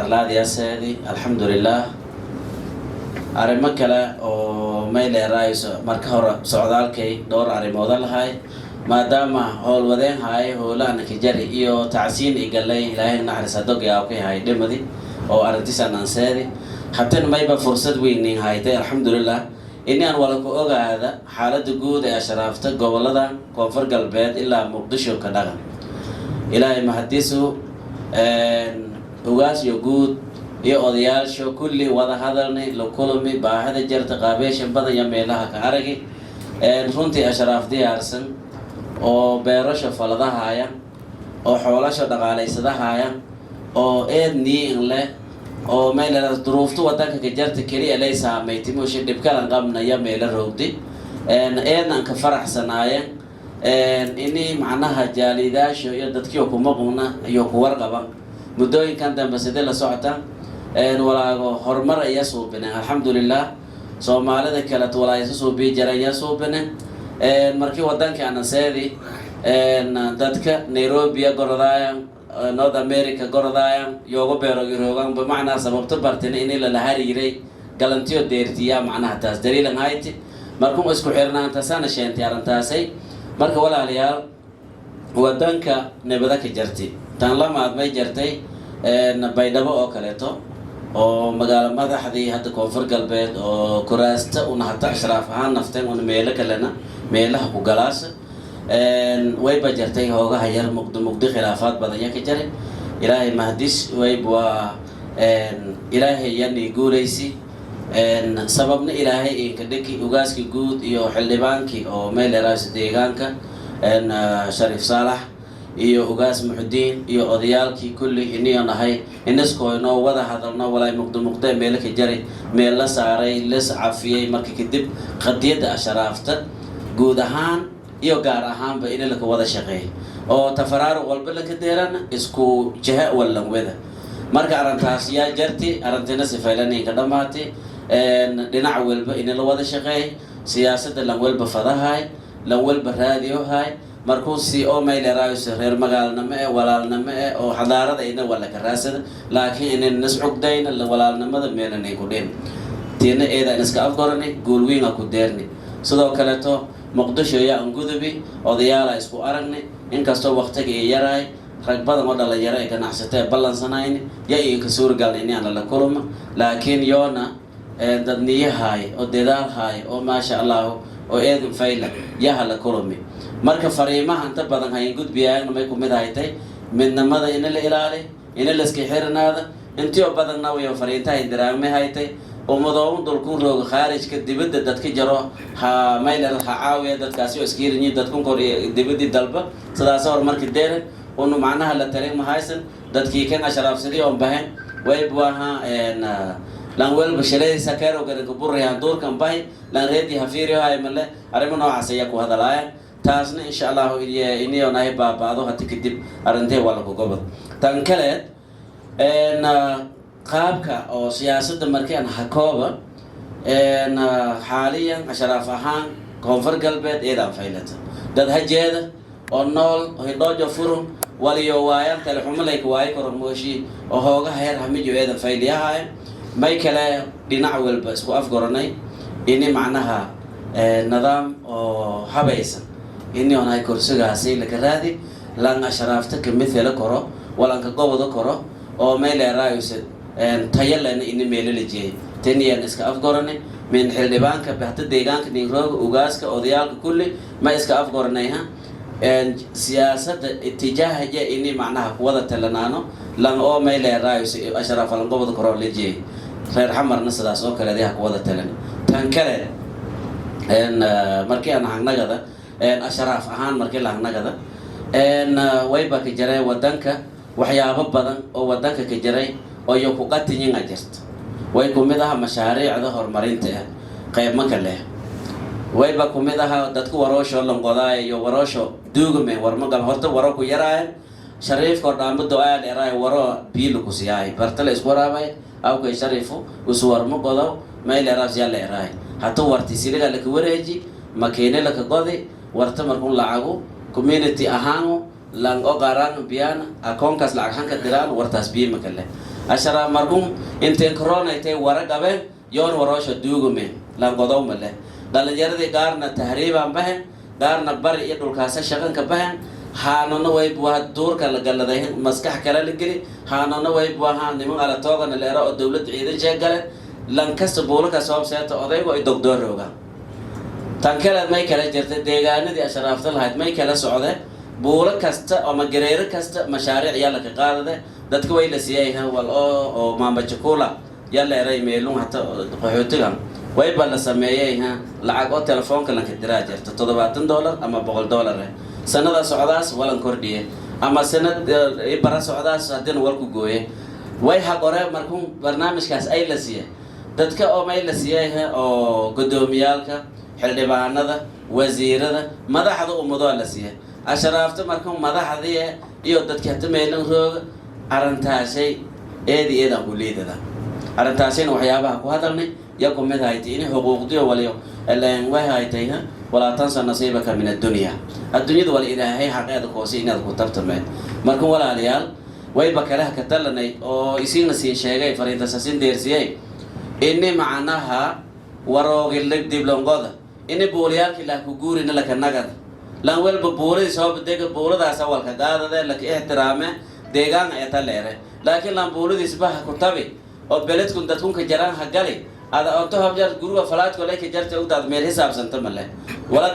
arlaadiyaasadi alxamdulillah arrimo kale oo meeleerayso marka hore socdaalkay dhowr arrimooda lahay maadaama howlwadeen haay howlaana ka jari iyo tacsiin igalay ilaahay naxariisado gaa ku yahay dhimadi oo arrintiisan anseedi haddana mayba fursad weyn haytay alxamdulillah inaan wala ku ogaada xaaladda guud ee ashraafta gobolada koonfur galbeed ilaa muqdisho ka dhaqan ilaahay mahadiisu ugaasyo guud iyo odayaasho kulli wada hadalnay la kulmi baahida jarta qaabeesha badan iyo meelaha ka aragi runtii ashraaf diyaarsan oo beerasho faladahaya oo xoolasho dhaqaalaysadahaya oo eedniin leh oo meelaha duruuftu wadanka ka jarta kaliya lay saameeytay mooshi dhibkalan qabnaya meelo roogdi eednan ka faraxsanaayeen inay macnaha jaalidaasho iyo dadkii ku maquna iyo ku warqaba muddooyinkan dambe sidee la socota walaago horumar ay suubineen alxamdulillah soomaalida kale walaayso suubi jaraya suubineen markii wadanka aan seedi dadka Nairobi gorodaya North America gorodaya yogo beero giroogan bimacnaa sababta barteen in la hariiray galantiyo deertiya macnaha taas daliilan hayti markuu isku xirnaanta sana sheentay arintaasay marka walaalayaal wadanka nabada ka jartay tan lamaad may jartay baydhabo oo kaleeto oo magaalo madaxdii hadda koonfur galbeed oo kuraasta una hata ashraaf ahaan nafteen una meelo kalena meelaha ku galaas way bajartay hoogaha yar muqdi khilaafaad badan ya ka jaray ilaahay mahdis way waa ilaahay yani guulaysi sababna ilaahay in ka dhigi ugaaski guud iyo xildhibaankii oo meel raas deegaanka Sharif Saalax iyo ugaas Muxudiin iyo odayaalkii kulli inay nahay inaskoo inoo wada hadalno walaa muqdi meel ka jaray meel la saaray la safiyay markii kadib qadiyada ashraafta guud ahaan iyo gaar ahaanba in la wada shaqeeyo oo tafaraaruq walba la ka deerana isku jaha wala wada marka arintaas yaa jarti arintina sifaylanay ka dhamaatay dhinac walba in la wada shaqeeyo siyaasadda lan walba fadahay lan walba raadiyo hay markuu si oo meel raayis reer magaalnimo ee walaalnimo ee oo xadaarada ina wala ka raasada laakiin in nasxugdayna la walaalnimada meelanay ku dheen tiina eedan iska afgoranay goolwiina ku deernay sidoo kale to muqdisho yaa angudubi odayaal isku aragnay inkastoo waqtiga ay yaraay rag badan oo dhalinyaro ay ganacsatay ballansanayn yaa ka suurgal inaan la kulmo laakiin yoona dad niyahay oo deedahay oo maasha Allah oo eedan fayla yaa la kulmi marka fariimaha inta badan hay gudbiyaan may ku mid ahaytay midnimada in la ilaaliyo in la iska xirnaado intii oo badanna way fariintahay daraame haytay umadoo dulkun rooga khaarijka dibadda dadka jaro ha maylar ha caawiya dadkaasi oo iskiirinyi dadkun kor dibadii dalba sidaas horumarka deeran unu macnaha la talin ma haysan dadkii kan asharaafsadii oo bahan way buaha lan welba shalaysa karo garan burayaan doorkan bahay lan reedi hafiiriyo ay male arrimo noocaas ayaa ku hadalaayaan taasna insha Allah inay onahay baabaado hata kadib arintay wala ku gobol tan kale qaabka oo siyaasadda markii aan hakooba xaaliyan asharaaf ahaan koonfur galbeed eedaan faylata dad hajeeda oo nool hidoojo furun waliyo waayaan teleexumalayka waayo koromooshi oo hooga heer hamijo eedan fayliyahay may kale dhinac walba isku afgoranay ini macnaha nidaam oo habaysan ini onahay kursigaasi laga raadi lan asharaafta ka mithela koro walanka gobodo koro oo meel raayusid tayalana ini meelalajeey taniyan iska afgoranay min xildhibaanka bahta deegaanka ningrooga ugaaska odayaalka kulli ma iska afgoranayha siyaasadda itijaahaja ini macnaha kuwada talanaano lan oo meel raayusid asharaaf lan gobodo koro lajeey reer xamarna sidaas oo kale ay kuwada talan tan kale markii aan hangnagada asharaaf ahaan markii la hangnagada wayba ka jiray wadanka waxyaabo badan oo wadanka ka jiray oo iyo ku qatinyin ajirta way kumid aha mashaariicda horumarinta qayb ma kale wayba kumid aha dadku waroosho lanqodaay iyo waroosho duugme warmagal horta waro ku yaraay shariifka dhaamado aad eraay waro biil ku siyaay bartale isku waraabay aw ka shariifo uswar ma qodo meel eraas yalla eraay hatta warti siliga la ka wareeji makeene la ka qodi warta markuu lacago community ahaano lan oqaran biyana akoonkaas lacag hanka diraan wartaas biima kale ashara markuu inteen corona intee waraqabeen yoon waroosho duugume lan qodow male dhalinyaradii gaarna tahriibaan bahan gaarna bari iyo dhulkaas shaqanka bahan haanona way buuha duurka la galaday maskax kale la geli haanona way buuha niman ala toogana leero oo dawlad ciidan sheegale lan kasta boolka sababta odaygo ay doctorooga tan kale may kala jirtay deegaanadii asharaafta lahayd may kala socdeen buulo kasta oo magareero kasta mashaariic yalla ka qaadade dadka way la siiyay wal oo maamba chakula yalla eray meelun hata qaxootiga way bala sameeyay lacag oo telefoonka la ka diraa jirta $70 ama $100 sanada socdaas walan kordhiye ama sanad ibara socdaas hadin wal ku gooyay way haqore markuu barnaamijkaas ay la siiyay dadka oo may la siiyay oo gudoomiyalka xildhibaanada wasiirada madaxda ummadoo la siiyay asharaafta markuu madaxdii iyo dadka meelan rooga arintaasay eedan ku leedada arintaasina waxyaabaha ku hadalnay yaku mid haytay in xuquuqdiyo waliyo ilaan way haytay wala tansa nasiibaka min ad-dunya adduunyada wal ilaahay xaqeeda koosay inaad ku tartamay markuu walaalayaal way bakalaha ka talanay oo isiina si sheegay fariinta sasin deersiyay inni macnaha waroogil dib longoda inni booliyaalkii la ku guurina la ka nagad lan walba boolay soo badega booladaas awalka qaadada la ka ixtiraame deegaan ay taleere laakiin lan booladiis baha ku tabi oo beledku dadku ka jaraan hagali ada onto habjar guruga falaad ko leeyahay jarta u daad meel xisaabsanta male wala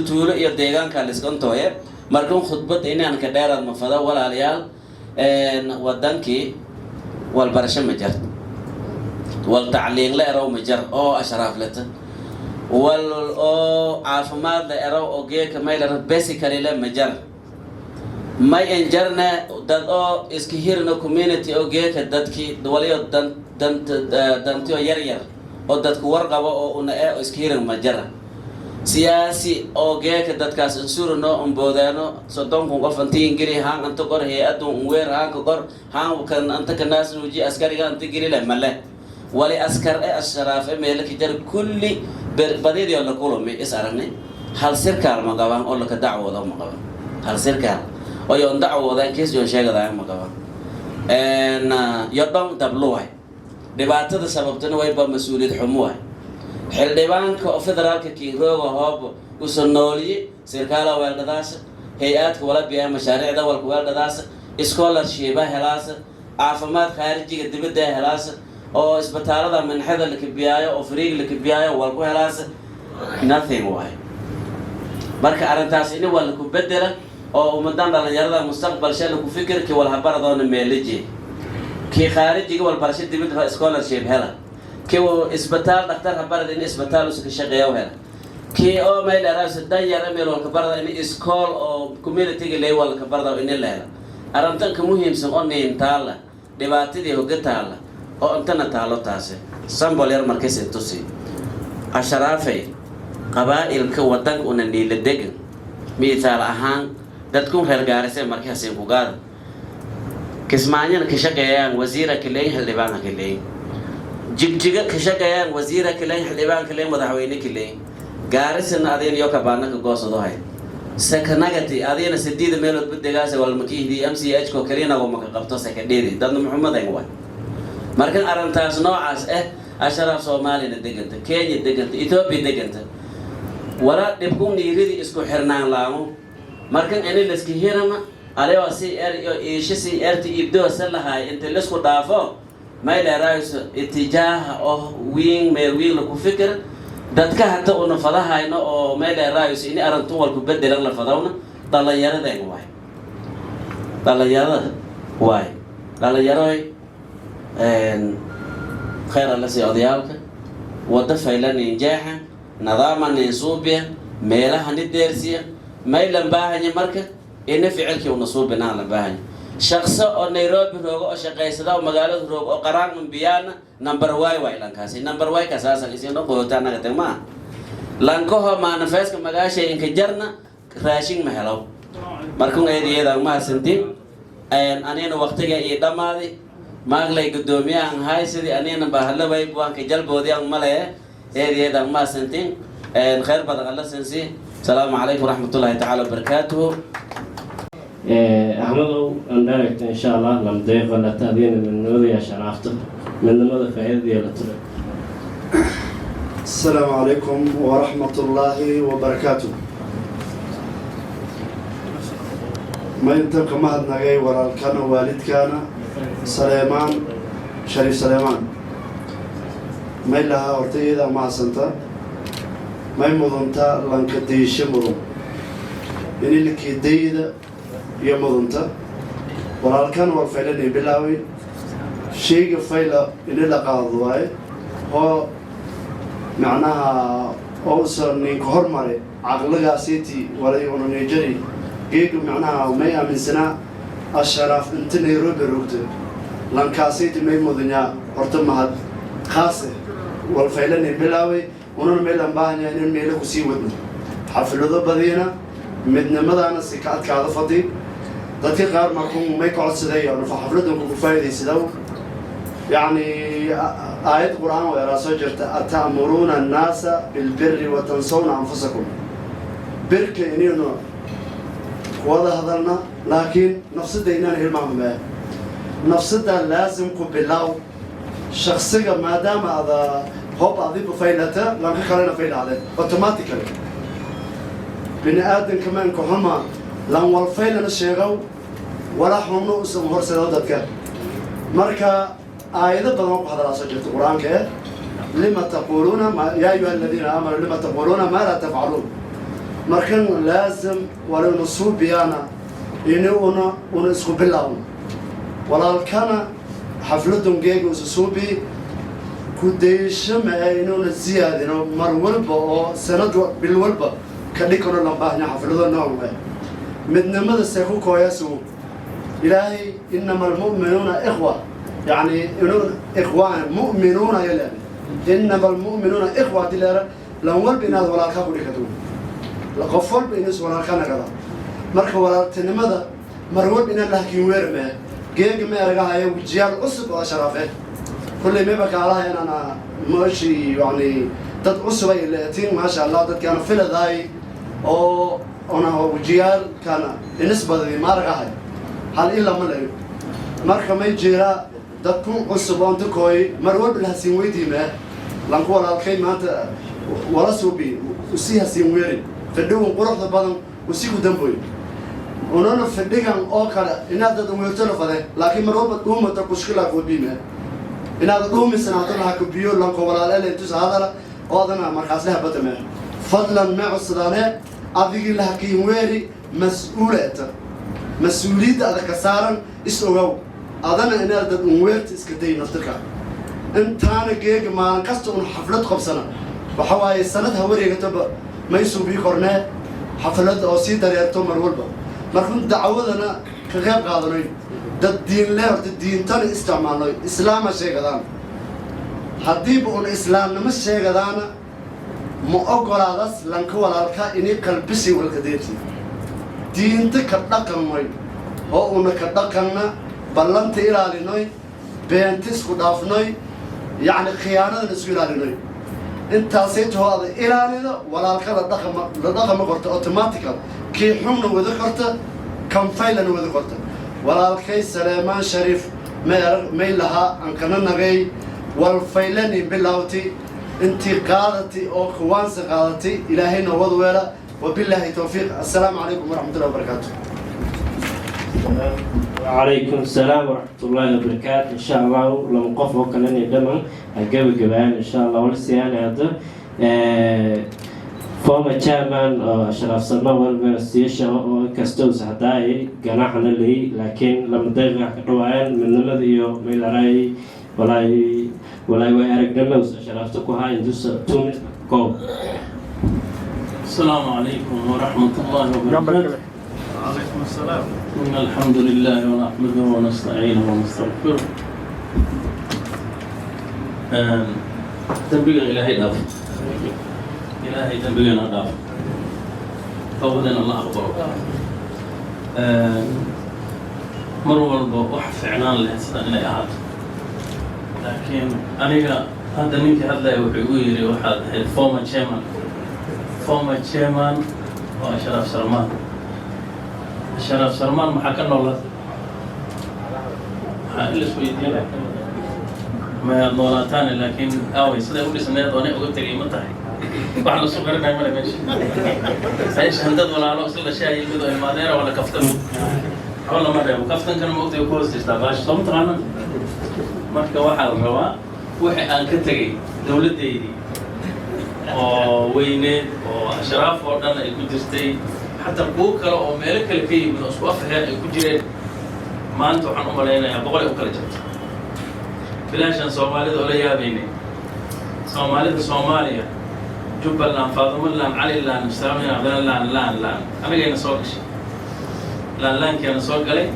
tuulo iyo deegaanka la isku tooyay markuu khudbad inaan ka dheerad ma fada walaalayaal wadankii wal barasho ma jar wal tacliin la ero ma jar oo ashraaf lata wal oo caafimaad la ero oo geeka meel basically la ma jar may enjarna dad oo iska hirna community oo geeka dadkii waliyo dantiyo yar oo dadku warqabo oo una iska hirin ma jara siyaasi oo geeka dadkaas insurno umboodano sodonku qof antiin giri haan anta qor hay'adu weer haan ka qor haan kan anta kanaas nuuji askariga anta giri la male wali askar ashraaf meel ka jar kulli badiyada la kulmi is aragnay hal sirkaal ma qaban oo la ka dacwado ma qaban hal sirkaal oo yoon dacwadaan kiis yoon sheegada ma qaban yodon dabluway dhibaatada sababtana way ba mas'uuliyad xumo xildhibaanka federaalka kiirooga hoob u sonooliye sirkaala weeldadaas hay'adka wala biya mashaariicda walku weeldadaas scholarship helaas caafimaad khaarijiga dibadda helaas oo isbitaalada manxada la kibiyaayo oo fariiq la kibiyaayo walku helaas nothing way marka arintaas in wala ku bedela oo ummadan dhalinyarada mustaqbal shal ku fikirki wal habaradoona meelaji كي خارجي والبرشة دبل سكولرشيب هلا كي إسبتال دكتور هبرد إن إسبتال وسك شقيا وهلا كي أو ما إلى رأس الدنيا رميل والكبرد إن إسكول أو كوميونيتي اللي هو الكبرد إن الله هلا أرمتن كمهم سمعني إنتالا دبعتي دي هو جتالا أو أنتنا تالو تاسه سامبولير مركز انتوسي أشرافي قبائل كودن ونني للدقن مثال أهان دتكون هرجارسة مركز سيبوغاد كسمانيا كشجعان وزيرة كلين حلبان كلين جيجا كشجعان وزيرة كلين حلبان كلين مدحويني كلين جارسنا أدين يوكا بانا كقصة ده هاي سكناجتي أدين سديد ميلود بدجاز والمكيه دي MCH كو كلينا ومكقبتو سكديدي دنا محمد أيوة مركن أرنتاس نوعاس أشرف صومالي ندقنت كينيا دقنت إثيوبيا دقنت ورا دبكم نيريدي إسكو حرنان لامو مركن أنا لسكي هيرما عليه وسي إيش سي تي يبدو سلها أنت لسكو دافو ما إلى رأيس اتجاه أو وين ميروين لكو فكر دتك حتى أنو فضاها إنه أو ما إلى رأيس إني أرنتو والكبد لنا فضاونا طلع يرد أي واحد طلع يرد واحد طلع يرد خير الله سياديالك ودفع لنا نجاحا نظاما نصوبيا ميلها نديرسيا ما يلمباها مركه إن فعلك ونصوب بنا لمباها شخص أو نيروبي روغو أو شقيسدا أو مقالة روغو أو قران من بيانا نمبر واي لانكاسي نمبر واي كاساسا إسي نو قوتانا كتما لانكوها ما نفاس كمقاشي إنك جرنا راشين مهلو مركون أيدي يدان ما سنتي أنين وقتك إيدا ماذي ماغلي قدوميا عن هاي سيدي أنين بحلا باي بوان كجل بودي عن ملاي أيدي يدان ما سنتي خير بدك الله سنسي السلام عليكم ورحمة الله تعالى وبركاته أحمدو أندركت إن شاء الله لم ضيق ولا تأذين من نوري عشان أفطر من نموذج فهذه ولا ترى. السلام عليكم ورحمة الله وبركاته. ما ينتبه كما هدنا جاي ورا كان والد كان سليمان شريف سليمان ما لها أرتي إذا ما سنتا ما يمضنتا لانكديش مضن يعني اللي كيديد يمضنتا ورا كان ورفعلني بلاوي شيء فيلا إن لا قاضواي هو معناها أوصل نيكهر مري عقلها سيتي ولا يوم نيجري جيك معناها مية من سنة الشرف انت نيروبي روكت لانكاسيتي مي مدنيا ارتمهد خاصة والفعلني بلاوي ونون ميلان باهنيا إن ميلك وسيودنا حفلة بدينا مدنا مدانا سكات كذا فضي ذاتي غير ما كون ما يقعد سدايا أنا فحفلتهم كفاية سداو يعني آية القرآن ويا سجرت أتأمرون الناس بالبر وتنسون أنفسكم برك إنه وهذا هذلنا لكن نفسده إننا هالمهم نفسده لازم كبلاو شخصيا ما دام هذا هو أضيف فايلته لما خلينا فايل عليه أوتوماتيكلي بني آدم كمان كهما لما الفايل نشيغو ولا حمنا اسم هرسل هذا مركا آية بدنا هذا سجلت القرآن كه لما تقولون ما يا أيها الذين آمنوا لما تقولون ما لا تفعلون مركن لازم ولا نصوب بيانا إنه ونسخ بالله ولا كان حفلتهم جيج وسوبي كوديش ما إنه نزياد إنه مرولبة أو سند بالولبة كليكنا لما حفلتنا نوم من ماذا سيكون كويسو إلهي إنما المؤمنون إخوة يعني إخوان مؤمنون يلا إنما المؤمنون إخوة دلالة لو ولبنا ولا كابوري كتوم لقفل بينس ولا كان كذا مركب ولا تنمذا مرول بين الله كيوير ما جيج ما رجع هاي وجيال أصب وشرفه كل ما بقى على أنا ماشي يعني تدعسوا اللي تين ما شاء الله تد كانوا في الذاي أو أنا وجيال كان النسبة ذي ما رجع هاي هل إلا ملاي مركب ما يجيرا تكون أصب أنت كوي مرول بالهسيوي دي ما لانكو ولا الخيم ما ولا سوبي وسيها سيويري فدوهم قرص بدن وسيكو دمبوي ونحن فديهم أكثر إن هذا دميرتنا فده لكن مروبة دوم تكشكلا كوديمه إن هذا دوم سناتنا كبيور لانكو ولا لا لنتوس هذا وهذا مركز لها بتمه فضلا مع السودانية أبيك لها كيمويري مسؤولية هذا كسارن إسلوعو adana inaad dad unweerta iska day naftirka intaana geega maalin kasta un xaflad qabsana waxa waaye sanad ha wareegatoba maysu bii kornee xaflad oo sii dareerto mar walba markun dacwadana ka qayb qaadanoy dad diin leh horta diintana isticmaalnoy islaama sheegadaan haddiiba un islaamnimo sheegadaana ma ogolaadas lanka walaalka inay qalbisi walkadeeti diinta ka dhaqannoy oo una ka dhaqanna ballanta ilaalinoy beenta isku dhaafnoy yacni khiyaanadan isku ilaalinoy intaasaytoo ada ilaalido walaalka la dhaqama qorta automatical kii xunna wada qorta kanfaylana wada qorta walaalkay Saleemaan Shariif may lahaa aan kana nagay والفيلاني باللاوتي انتي قادتي او خوانس قادتي الهينا وضويلا وبالله توفيق السلام عليكم ورحمة الله وبركاته. وعليكم السلام ورحمة الله وبركاته. إن شاء الله لما نقفوا كلنا يدمن الجو جبان إن شاء الله والسيانة هذا فما chairman شرف سلمان والمرسيشة كاستوز هداي جناحنا اللي لكن لما دقيقة روان من الذي يوم يلراي ولا ويرك دموس شرفتك هاي ندوس 2 minutes go. السلام عليكم ورحمة الله وبركاته. وعليكم السلام. إن الحمد لله ونحمده ونستعينه ونستغفره. تنبيه إلهي داف. إلهي تنبيهنا داف. فوضنا الله أكبر. مرور وحف عنان لهسنا إلى إعادة. لكن أنا هذا نيجي هذا يوحي واحد الفورمر chairman وأشرف سلمان. أشرف سلمان محكنا الله. اللي سويتين ما نوراتان لكن أوي صدق أقول سنة وأنا أقول تري متى بعد الصغير ما يملك شيء. إيش هندد ولا على أصل الأشياء يبدو المادير ولا كفتن ولا مرة وكفتن كانوا مقطع كوز تستباش صمت عنه. marka waxaa la rabaa wixii aan ka tagay dawladdeydii oo weyneed oo ashraaf oo dhan ay ku jirtay xataa kuwo kale oo meelo kale ka yimid oo isku afhayeen ay ku jireen maanta waxaan u malaynayaa boqol ay u kala jirto bilaashan soomaalida oo la yaabaynay soomaalida Soomaaliya Jubbaland Faadumaland Caliland Mustaqbalna Abdallaan laan anagayna soo gashay laankeena soo galay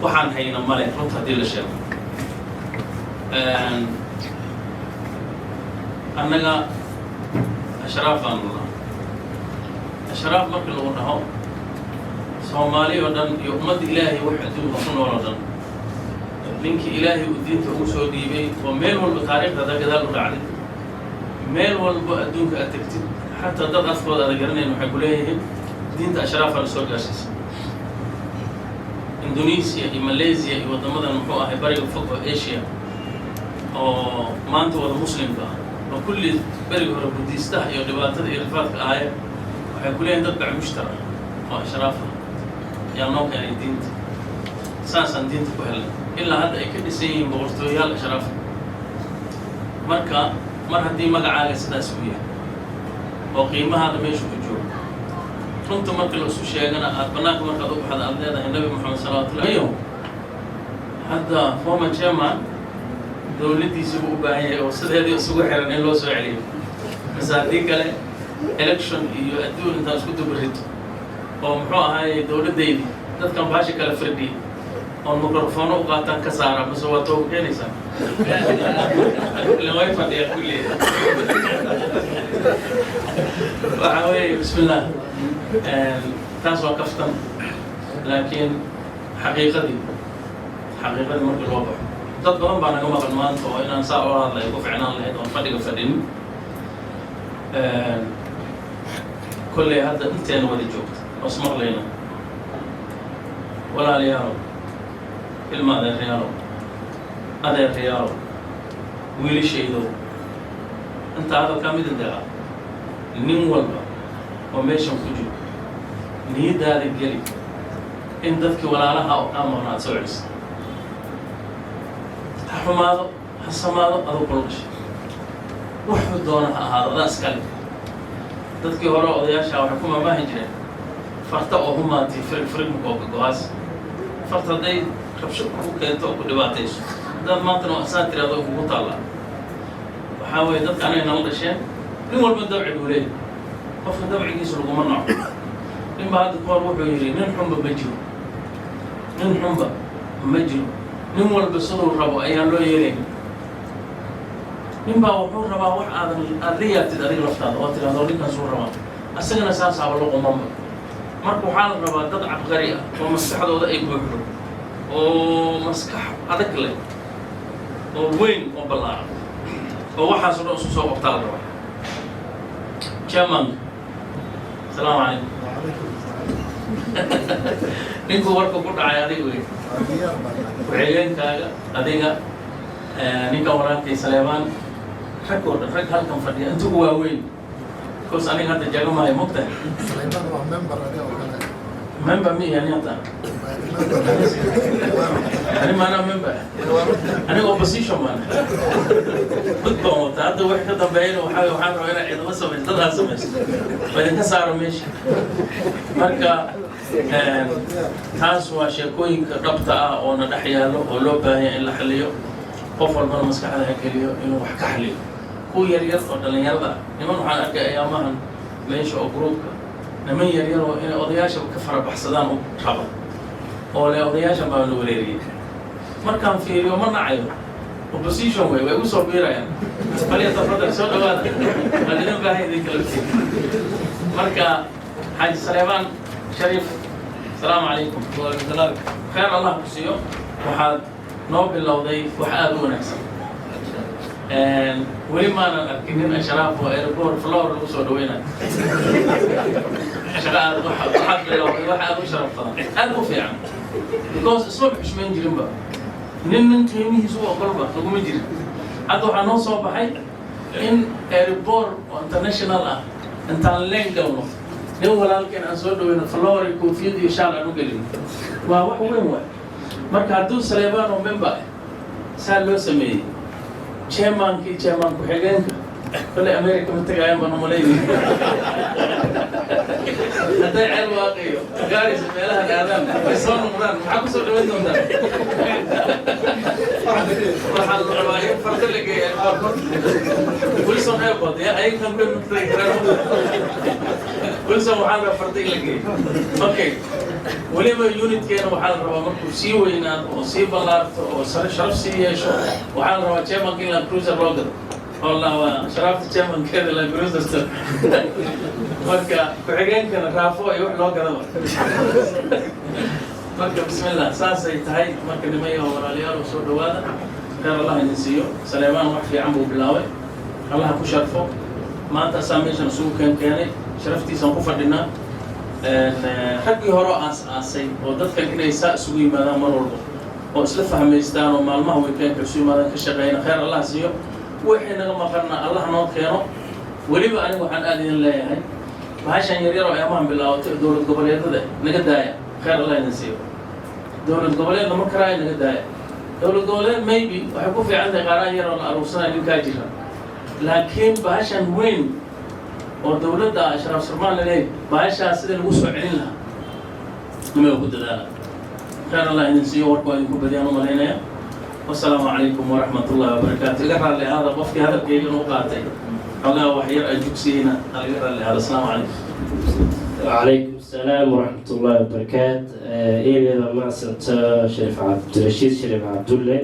waxaan hayna male runta hadii la sheego annaga ashraaf aan nolaa ashraaf marka lagu dhaho Soomaali oo dhan iyo ummadda Ilaahay wax adduunka ku nool oo dhan ninkii Ilaahay uu diinta ugu soo dhiibay oo meel walba taariikhda gadaal u dhacday meel walba adduunka aad tagtid xataa dad afkooda aad garanayeen waxay ku leeyihiin diinta ashraaf aan soo gaashay Indonesia iyo Malaysia iyo wadamadan muxuu ahay bariga fog oo Asia oo maanta wada muslimka oo kulli bariga hore buddhistaha iyo dhibaatada iyo rifaadka ahayd waxay ku leeyihiin dad bacmushtara oo ashraaf yaa noo keenay diinta saasaan diinta ku helay ilaa hadda ay ka dhisan yihiin boqortooyaal ashraaf marka mar haddii magacaaga sidaas u yahay oo qiimahaada meesha ku joogo runta marka la isu sheegana aad bannaanka markaad u baxda aad leedahay nabi maxamed salawaatullahi alayhi hadda former chairman dawladdiisa buu u baahan yahay oo sideedii isugu xiran in loo soo celiyo mise haddii kale election iyo adduun intaan isku dubarito oo muxuu ahaayey dawladdeydii dadkan baashi kala firdhiya oo mikrofoono u qaataan ka saara mise waa toogu keenaysaa way fadhiya kulli waxaa weeye bismillah taas waa kaftan laakiin xaqiiqadii marka loo baxo dad badan baa naga maqan maanta oo inaan saa ula hadlay ku ficnaan lahayd oon fadhiga fadhin kolley hadda inteena wada joogta oo ismaqlayna walaalayaalow ilma adeerayaalow wiilashaydow intaa hadalkaa mid indeeqa nin walba oo meeshan ku jiro niyadaada geli in dadkii walaalaha oo kaa maqna aad soo celiso ha xumaado ha samaado aduu kula gashay wuxuu doona ha ahaado adaa iskale dadkii hore odayaasha waxay ku mamaahi jireen farta oo humaatay firig makooga go-aas farta hadday rabsho ku keento oo ku dhibaatayso haddaad maantana saa tiraado kugu taallaa waxaa weeye dadka anay nala dhasheen nin walba dabci buu leeyahay qofka dabcigiisa laguma naco nin baa hadda kahor wuxuu yidhi nin xunba ma jiro nin walba siduu rabo ayaan loo yeelayn nin baa wuxuu rabaa wax aad la yaabtid adiga laftaada oo tiraado ninkaasuu rabaa asagana saasaaba lo qumanba marka waxaa la rabaa dad cabqari ah oo maskaxdooda ay buuxdo oo maskax adag leh oo weyn oo ballaaran oo waxaasoo dhan isu soo qabtaa la rabaa chairman asalaamu calaykum ninkuu warka ku dhacay adig wey ku-xigeenkaaga adiga ninka walaalkay Saleemaan rag oo dhan rag halkan fadhiya intugu waaweyn كوس أنا هذا جاكم معي مقطع. member مي يعني أنت. أنا ما أنا member. أنا opposition man. بتبغى هذا واحد كده بعينه وحاول وأنا إذا ما سمعت ده سمعت. بعدين كسر مش. مركا تاس واشيكوين كربطة أو ندحياله أو لو باهي إلا حليه. قفل من مسك على هكليه إنه وحكي حليه. هو يريد أن يرضى لمن على أرجع أيامها ليش أقربك لمن يريد إن أضياش بكفر بحصدان وطبع أو لا أضياش ما نوريري ما كان في يوم ما نعيو opposition ويوصل بيرا يعني فليتفضل سؤال هذا بعدين بهاي ذيك الكلمة مركا حاج سليمان شريف السلام عليكم وعليكم السلام خير الله كسيو وحاد نوبل لوضي وحاد ونكسب ولما أنا أكيدين أشراف وإيربور فلور الوصول دوينا شغال واحد واحد وشرف طبعا هذا في عام because الصبح مش من جنبه نن تيمي سوى قلبه تقوم يجري هذا حنا صوب حي إن إيربور international أنت لين دونه نو ولا لكن أسود دوينا فلور يكون في دي شارع نقلين وواحد وين واحد مركز سليمان ومنبع سالو سمي chairman ku-xigeenka kole America ma tagaayaan baan umaleynaya hadday ceel waaqiyo gaaraysa meelaha aadaan way soo noqdaan maxaa ku soo dhaweyn doontaa waxaa la rabaa in farda la geeya Wilson Airport ya ay kan bay mutay karaan Wilson waxaa la farda la geeya okay waliba unitkeena waxaa la rabaa markuu sii weynaado oo sii ballaarto oo sharaf sii yeesho waxaa la rabaa chairmanka in la cruiser loo gado والله شرفت chairman كذا لا cruiser marka ku-xigeenkana raafo ay wax loo gado marka bismillah saasay tahay marka nimayo walaalayaal soo dhawaada gaar Allah idin siiyo Saleemaan wax fiican buu bilaaway Allah ku sharfo maanta sameeysan suu keenay sharaftiisa ku fadhinaa xaqii hore aasay oo dadka inay saa isugu yimaadaan mar walba oo isla fahmaystaan oo maalmaha weekend isugu yimaadaan ka shaqeeyna khayr Allah siiyo wixii naga maqarna Allah noo keeno waliba anigu waxaan aad idin leeyahay bahashan yar yar oo ayamahan bilaawtay dowlad goboleedyada naga daaya khayr Allah idin siiyo dowlad goboleed ma karaay naga daaya dowlad goboleed maybe waxay ku fiican tahay qaaraan yar oo la aruursanay ninkaa jira laakiin bahashan weyn oo dowladda Ashraf Sarmaan leeyahay bahashaas sida lagu soo celin lahaa nima ku dadaala khayr Allah idin siiyo warku idin ku badiyaan umaleynaya والسلام عليكم ورحمة الله وبركاته. قرر لي هذا وفي هذا الكيلو نقاطي. الله وحير أجوكسينا. قرر لي هذا السلام عليكم. وعليكم السلام ورحمة الله وبركاته. إيه ما سنت شريف عبد الرشيد شريف عبد الله.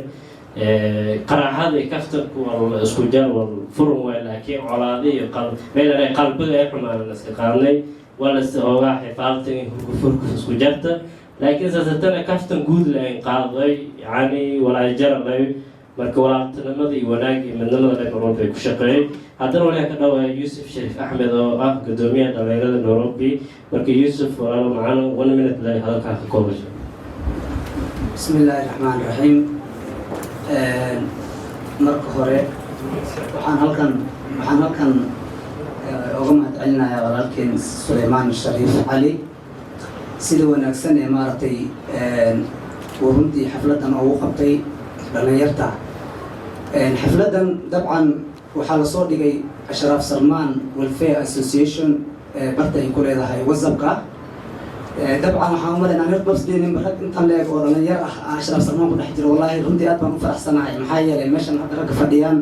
قرأ هذا كفتك والسكوجر والفرن ولكن على ذي قلب بين قلب يحمل الاستقامة ولا استغواء حفاظتي كفر سكوجرته. لكن إذا تنا كفتن جود لين قاضي يعني ولا يجرب لي مرك ولا تنمضي وناجي من نمضي الأوروبي كشقي هذا ولا كده يوسف شريف أحمد أو قدومية دولة الأوروبي مرك يوسف وأنا معنا وأنا من تلاقي هذا كافي كوبش. بسم الله الرحمن الرحيم. مرك هراء وحن هلكن أغمد علنا يا ولكن سليمان الشريف علي. sida wanaagsan ee maartay runtii xafladan ugu qabtay dhalinyarta xafladan dabcan waxaa la soo dhigay Ashraf Sarmaan Welfare Association barta ay ku leedahay WhatsApp-ka dabcan waxaan u malaynaa reer babsdeenin rag intan leeg oo dhalinyar ah Ashraf Salmaan ku dhex jiro wallaahi runtii aad baan u faraxsanahay maxaa yeelay meeshan hadda ragga fadhiyaan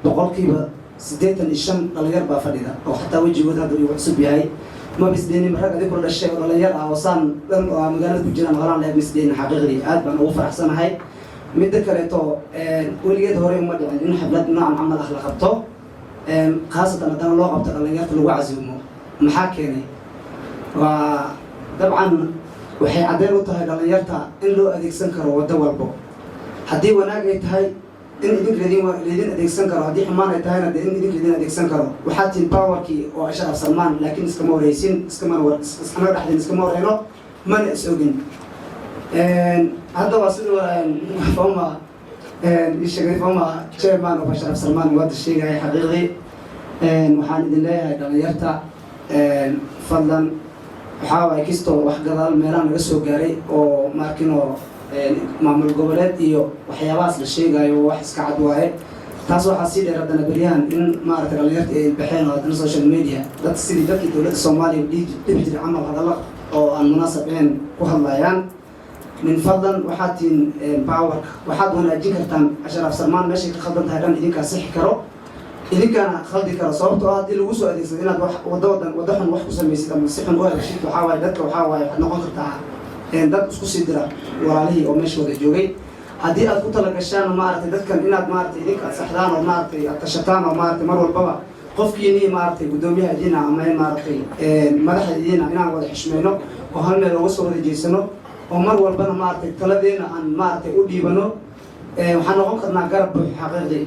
boqolkiiba 85 dhalinyar baa fadhida oo xataa wejigooda hadda uu cusub yahay ma bisdeenin rag adigu dhashay oo dhalinyar ah oo saan dhan oo magaalada ku jiraan holaan leeg bisdeenin xaqiiqdii aad baan ugu faraxsanahay midda kaleeto weligeed hore uma dhicin in xaflad noocan camal ah la qabto khaasatan haddana loo qabto dhalinyarta lagu casuumo maxaa keenay waa dabcan waxay caddeyn u tahay dhalinyarta in loo adeegsan karo waddo walbo haddii wanaag ay tahay in idinka laydin adeegsan karo haddii xumaan ay tahayna dee in idinka laydin adeegsan karo waxaa tihin powerkii oo Ashraf Salmaan laakiin iskama wareysin anaga dhexdeen iskama wareyno mana is ogin hadda waa sida foma sheegay foma chairman of Ashraf Salmaan wada sheegay xaqiiqdii waxaan idin leeyahay dhalinyarta fadlan waxaa waay kastoo wax gadaal meelaha naga soo gaaray oo markinoo maamul goboleed iyo waxyaabahaas la sheegayo wax iska cad waaye taas waxaa sii dheer haddana beryahan in maaragtay dhalinyarta ay baxeen oo haddana social media dad sidii dadkii dowladda Soomaaliya dhibi jiray camal hadalla oo aan munaasab ahayn ku hadlayaan min fadlan waxaad tihiin powerka waxaad wanaajin kartaan Ashraf Salmaan meeshay ka khaldan tahay dhan idinkaa sixi karo idinkaana khaldi karo sababtoo ah haddii lagu soo adeegsado inaad waddo xun wax ku samaysid ama si xun u hagashid waxaa waaye dadka waxaa waaye waxaad noqon kartaa dad isku sii dira walaalihii oo meesha wada joogay haddii aad ku talagashaan maaragtay dadkan inaad maaragtay idinka saxdaan oo maaragtay aad tashataan oo maaragtay mar walbaba qofkiinii maaragtay guddoomiyaha idiina ama maaragtay madaxda idiina inaan wada xishmayno oo hal meel uga soo wada jeesano oo mar walbana maaragtay taladeena aan maaragtay u dhiibano waxaan noqon karnaa garab buux xaqiiqdii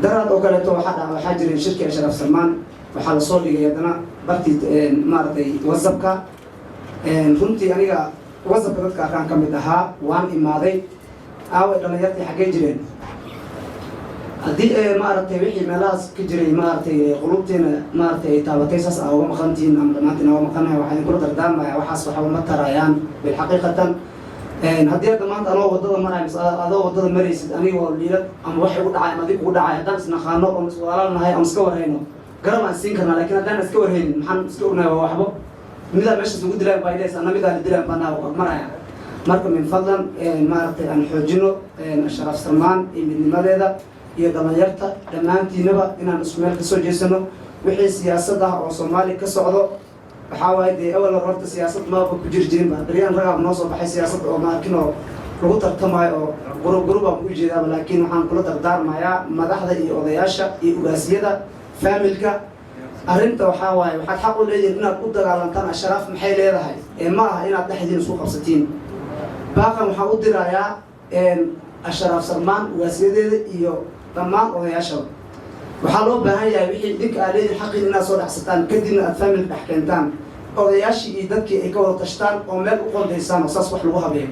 daraad oo kaleeto waxaa jiray shirki Ashraf Salmaan waxaa la soo dhigay haddana bartii maaragtay WhatsApp-ka runtii aniga WhatsApp-ka dadka arkaan ka mid ahaa waan imaaday aaway dhalinyartii xaggee jireen haddii maaragtay wixii meelahaas ka jiray maaragtay qulubteena maaragtay ay taabatay saas aa uga maqantihiin ama dhammaantiin uga maqanahay waxaa idinkula dardaarmaya waxaas waxba ma tarayaan bilxaqiiqatan haddii hadda maanta anoo waddada marayo mise adoo waddada maraysid anigoo liilad ama wax igu dhacay ama adig kugu dhacay haddaan isnaqaano oo iswalaalnahay ama iska warhayno garab aan siin karnaa laakiin haddaan iska warhaynin maxaan iska ognahay waa waxbo midaa meeshaas ugu dilaan baa idhays anna midaa la dilaan baa maraya marka min fadlan maaragtay aan xoojino Ashraf Salmaan iyo midnimadeeda iyo dhalinyarta dhammaantiinaba inaan isku meel kasoo jeesano wixii siyaasad ah oo Soomaaliya ka socdo waxaa waaye dee awal horta siyaasad maaba ku jiri jirin baa beryahan ragaab noo soo baxay siyaasad oo markinoo lagu tartamayo oo gurubaan ku jeedaaba laakiin waxaan kula dardaarmayaa madaxda iyo odayaasha iyo ugaasiyada faamilka arrinta waxaa waaye waxaad xaq u leeyihin inaad u dagaalantaan Ashraf maxay leedahay ma aha inaad dhexdiin isku qabsatiin baaqan waxaan u dirayaa Ashraf Salmaan ugaasiyadeeda iyo dhammaan odayaashaba waxaa loo baahan yahay wixii idinka aad leedihin xaqiin inaad soo dhexsataan kadibna aad faamilka dhex keentaan odayaashii iyo dadkii ay ka wada tashtaan oo meel u qondaysaan oo saas wax lagu habeeyo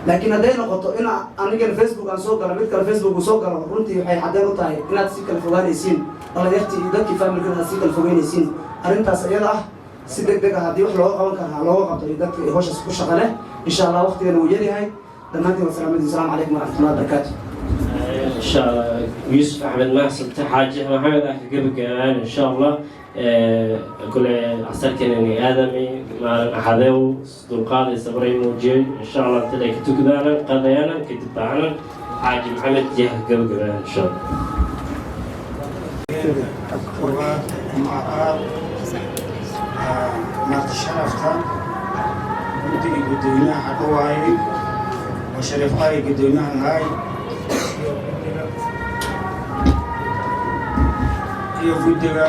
laakiin hadday noqoto in anigan Facebook aan soo galo mid kale Facebook uu soo galo runtii waxay caddeyn u tahay inaad si kala fogaanaysiin dhalinyartii iyo dadkii faamilkana aad si kala fogeynaysiin arrintaas iyada ah si degdeg ah haddii wax looga qaban karaa looga qabto iyo dadka ay hawshaas ku shaqo leh insha allah waqtigana wuu yaryahay dhammaantiin wasalaamadiin asalaamu calaykum waraxmatullahi wabarakaatu إن شاء الله يوسف أحمد محسن حاجة محمد أحمد كمان إن شاء الله كل عسل كنني آدمي مع حذو دلقاضي صبري موجود إن شاء الله تلاقي كتبنا قضينا كتبنا حاجة محمد جه قبل كمان إن شاء الله. ما تشرفت قدونا حقواي وشرف هاي قدونا هاي iyo guddiga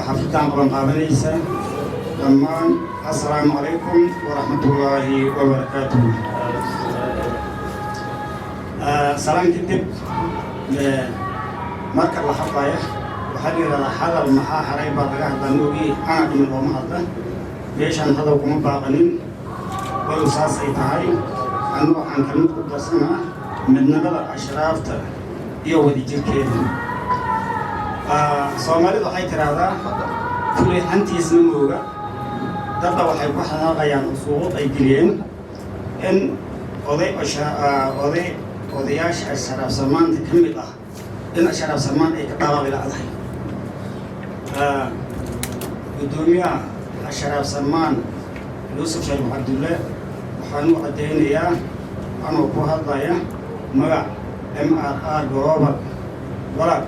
xafidaan qabanqaabanaysa dhammaan assalaamu calaykum waraxmatullaahi wabarakaatuh salaan kadib marka la hadlaya waxaa la yidhahdaa hadal maxaa haray baa laga hadlaa moogii ana dhimin looma hadla meeshaan hadal kuma baaqanin walow saas ay tahay anu waxaan kalmid ku darsanaa midnimada ashraafta iyo wadajirkeeda Soomaalidu waxay tiraahdaa kulay hantiisna mooga dadda waxay ku xanaaqayaan usuuq ay geliyeen in odayaasha Ashraf Salmaanta ka mid ah in Ashraf Salmaan ay ka dhaawacay lacagahay gudoomiyaha sharaaf salmaan yuusuf sharif cabdulle waxaan u caddaynayaa anoo ku hadlaya magac MRR Global walaal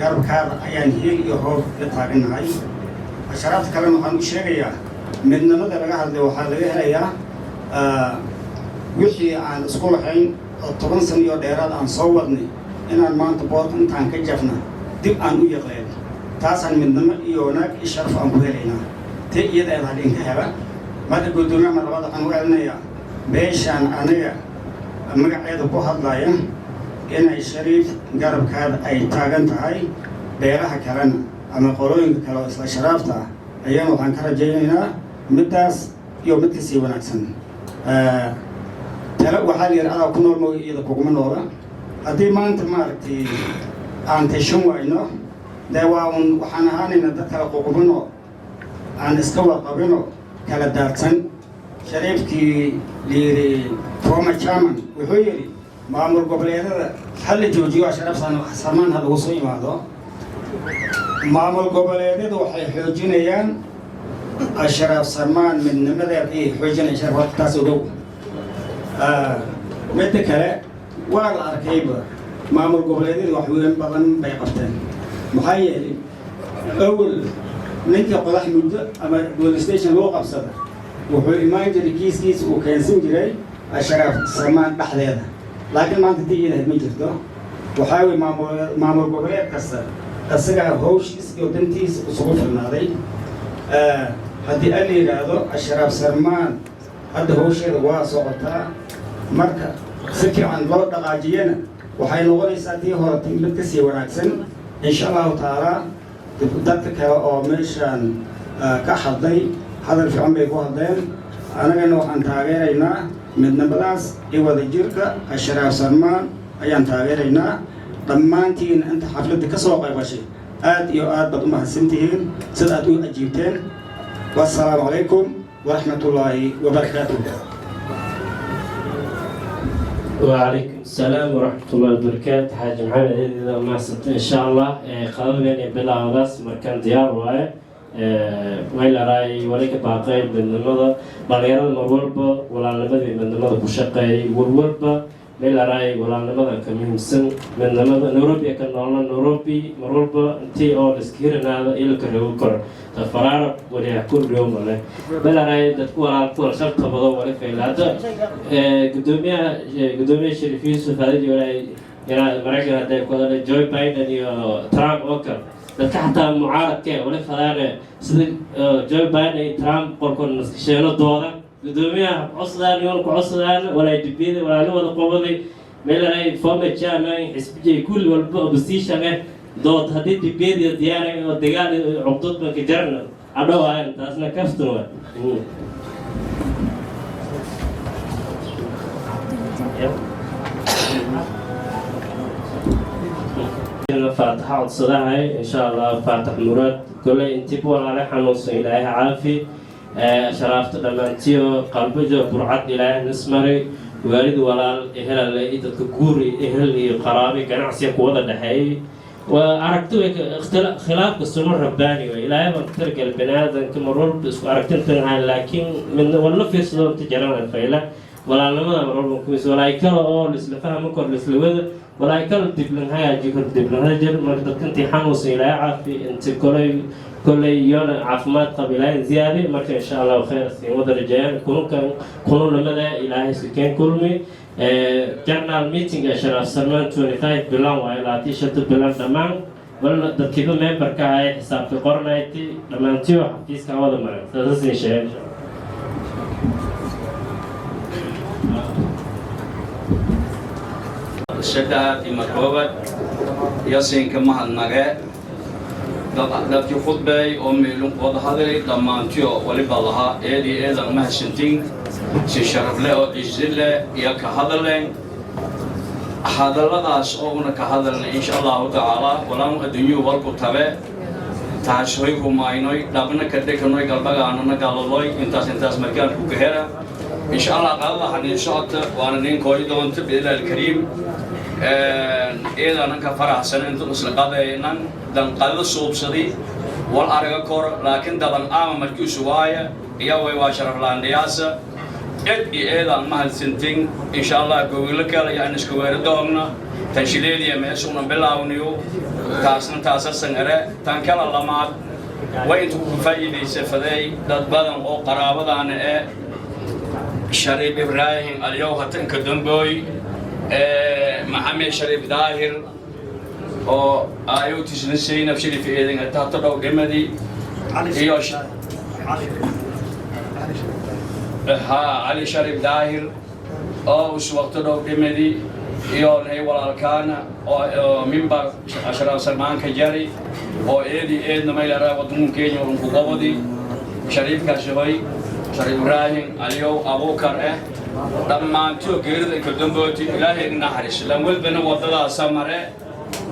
garabkaada ayaan heel iyo hoob la taaganahay asharaafta kalena waxaan u sheegayaa midnimada laga hadlay waxaa laga helayaa wixii aan isku lahayn oo 10 sano iyo dheeraad aan soo wadnay inaan maanta boorka intaan ka jafna dib aan u yaqleen taasaan midnimo iyo wanaag iyo sharaf aan ku helaynaa tee iyada aad hadhin ka hela marka guddoomiyaha labaad waxaan u celinayaa beeshaan aniga magaceeda ku hadlaya inay shariif garabkaada ay taagan tahay beelaha kalena ama qolooyinka kale oo isla sharaafta ah ayaan waxaan ka rajaynaynaa middaas iyo mid kasii wanaagsan tale waxaa la yidhi adaa ku nool mooga iyada kuguma noola haddii maanta maaragtay aan tashan wayno dee waa un waxaan ahaanayna dad kala ququbino aan iska warqabino kala daadsan shariifkii layidhi former chairman wuxuu yidhi maamul goboleedada ha la joojiyo sharaaf salmaan ha lagu soo imaado maamul goboleedyadu waxay xoojinayaan ashraaf salmaan midnimadeed ay xoojinayaan sharaaf taas ogow midda kale waa la arkayba maamul goboleedyadu wax weyn badan bay qabteen maxaa yeelay awal ninka qodax muddo ama police station loo qabsada wuxuu imaan jiray kiiskiisa uu keensan jiray ashraaf salmaan dhexdeeda laakiin maanta dii ilahayd ma jirto waxaa weye maamul goboleed kasta isagaa hawshiis iyo dantiisa isugu filnaaday haddii la yidhaahdo ashraaf salmaan hadda hawsheeda waa socotaa marka si fiican loo dhaqaajiyana waxay noqonaysaa tii hore mid kasii wanaagsan insha allahu taala dadka kale oo meeshaan ka hadlay hadal fiican bay ku hadleen anagana waxaan taageeraynaa midnimadaas iyo wadajirka ashraaf salmaan ayaan taageeraynaa dhammaantiin inta xafladda ka soo qaybgashay aad iyo aad baad u mahadsantihiin sida aad u ajiibteen wassalaamu calaykum waraxmatullaahi wabarakaatuh وعليكم السلام ورحمة الله وبركاته حاج محمد إذا ما صرت إن شاء الله قادم يعني بلا غاس مكان ديار واي ويلا راي وليك باقي من النظر بغير المروربة ولا نبدي من النظر بشقي والوربة ويلا راي ولا نبدي كمين سن من النظر نوروبي كان نورنا نوروبي مروربة انتي أو السكير هذا إلى كريوكر فرارب ولا كل يوم ولا بلا راي تقول على طول شرط بضو ولا في هذا قدومي شريف يوسف هذا ولا يعني مرجع هذا يقول جوي بايدن يو ترامب أوكر dadka xataa mucaaradka wali fadaane sida Joe Biden Trump qorkon sheelo dooda gudoomiyaha cusdaan iyo ku cusdaan wala dibida wala wada qowday meel ay former chairman xisbiga kulli walba opposition dood hadii dibida diyaar oo dagaal cubdad ka jarna adawaan taasna kaftan waa الفاتحة والصلاة إن شاء الله فاتح مراد كل انتبه على حنوص إلهي عافي شرافت لما انتيو قلبجو برعد إلهي نسمري والد ولا إهل اللي تذكوري إهل قرابي كان عسيا قوة الدحي وعرفتو خلاف السنة الرباني وإلهي ما ترك البنادم كمرور بس عرفتن تنها لكن من ولا في صدور تجارنا الفيلة ولا لما مرور كويس ولا يكره أو لسلفها مكر لسلوذ ولا يكره دبلن هاي جيكر دبلن هاجر مرد كنتي حنوس إلى عافي أنت كل يوم عفمات قبيلين زيادة مرك إن شاء الله خير في مدة الجاية كونوا لمدة إلهي سكين كلمي جرنا الميتينج أشرف سلمان 25 بلان وإلى تيشرت بلان تمام ولا تكيدو ممبر كهاي حساب في قرنايتي لما أنتيو حفيز كهذا مرة تدرسني شيء الشدات المكروبة ياسين كما هالنجاة dadkii khudbay oo meelun wada hadalay dhammaantiyo waliba lahaa eedan mahadsantiin si sharaf leh oo ciise leh iyo ka hadleen hadalladaas oo una ka hadalnay insha allahu tacaala walaan adduunyo walku tabe taas hoy rumaynoy dhabna ka dhekanoy galbagaanana galoloy intaas markaan ku gahera insha allah qaadada hanin socota waana nin kooy doonta bilaal kariim إذا أنا كفرح سنة أنت أصل قضينا دم قلب الصوب صدي والأرجع كور لكن دبن مركوس وايا يوي واشرف لاندياسة إذا ما هالسنتين إن شاء الله قولك يعني سكوير دومنا تنشيلية مسونا بلاونيو تاسنا سنغرة تنكلا لمات وإنتو فايدة سفدي دبادن أو قرابة أنا شريف إبراهيم اليوم هتنك دنبوي محمد شريف داهر أو أيوتي سنسين بشري في إيدين تحتلو جمدي إيوش علي شريف داهر أو سوقت لو جمدي يون هي ولا الكانا أو منبر أشرف سلمان كجاري أو إيدي نما يلرا ودون كينيو ونكوبودي شريف كاشوي شريف إبراهيم اليوم أبو كره لما تيو غير كدنبوتي إلهي نحرس لمول بنا وضلا سمرة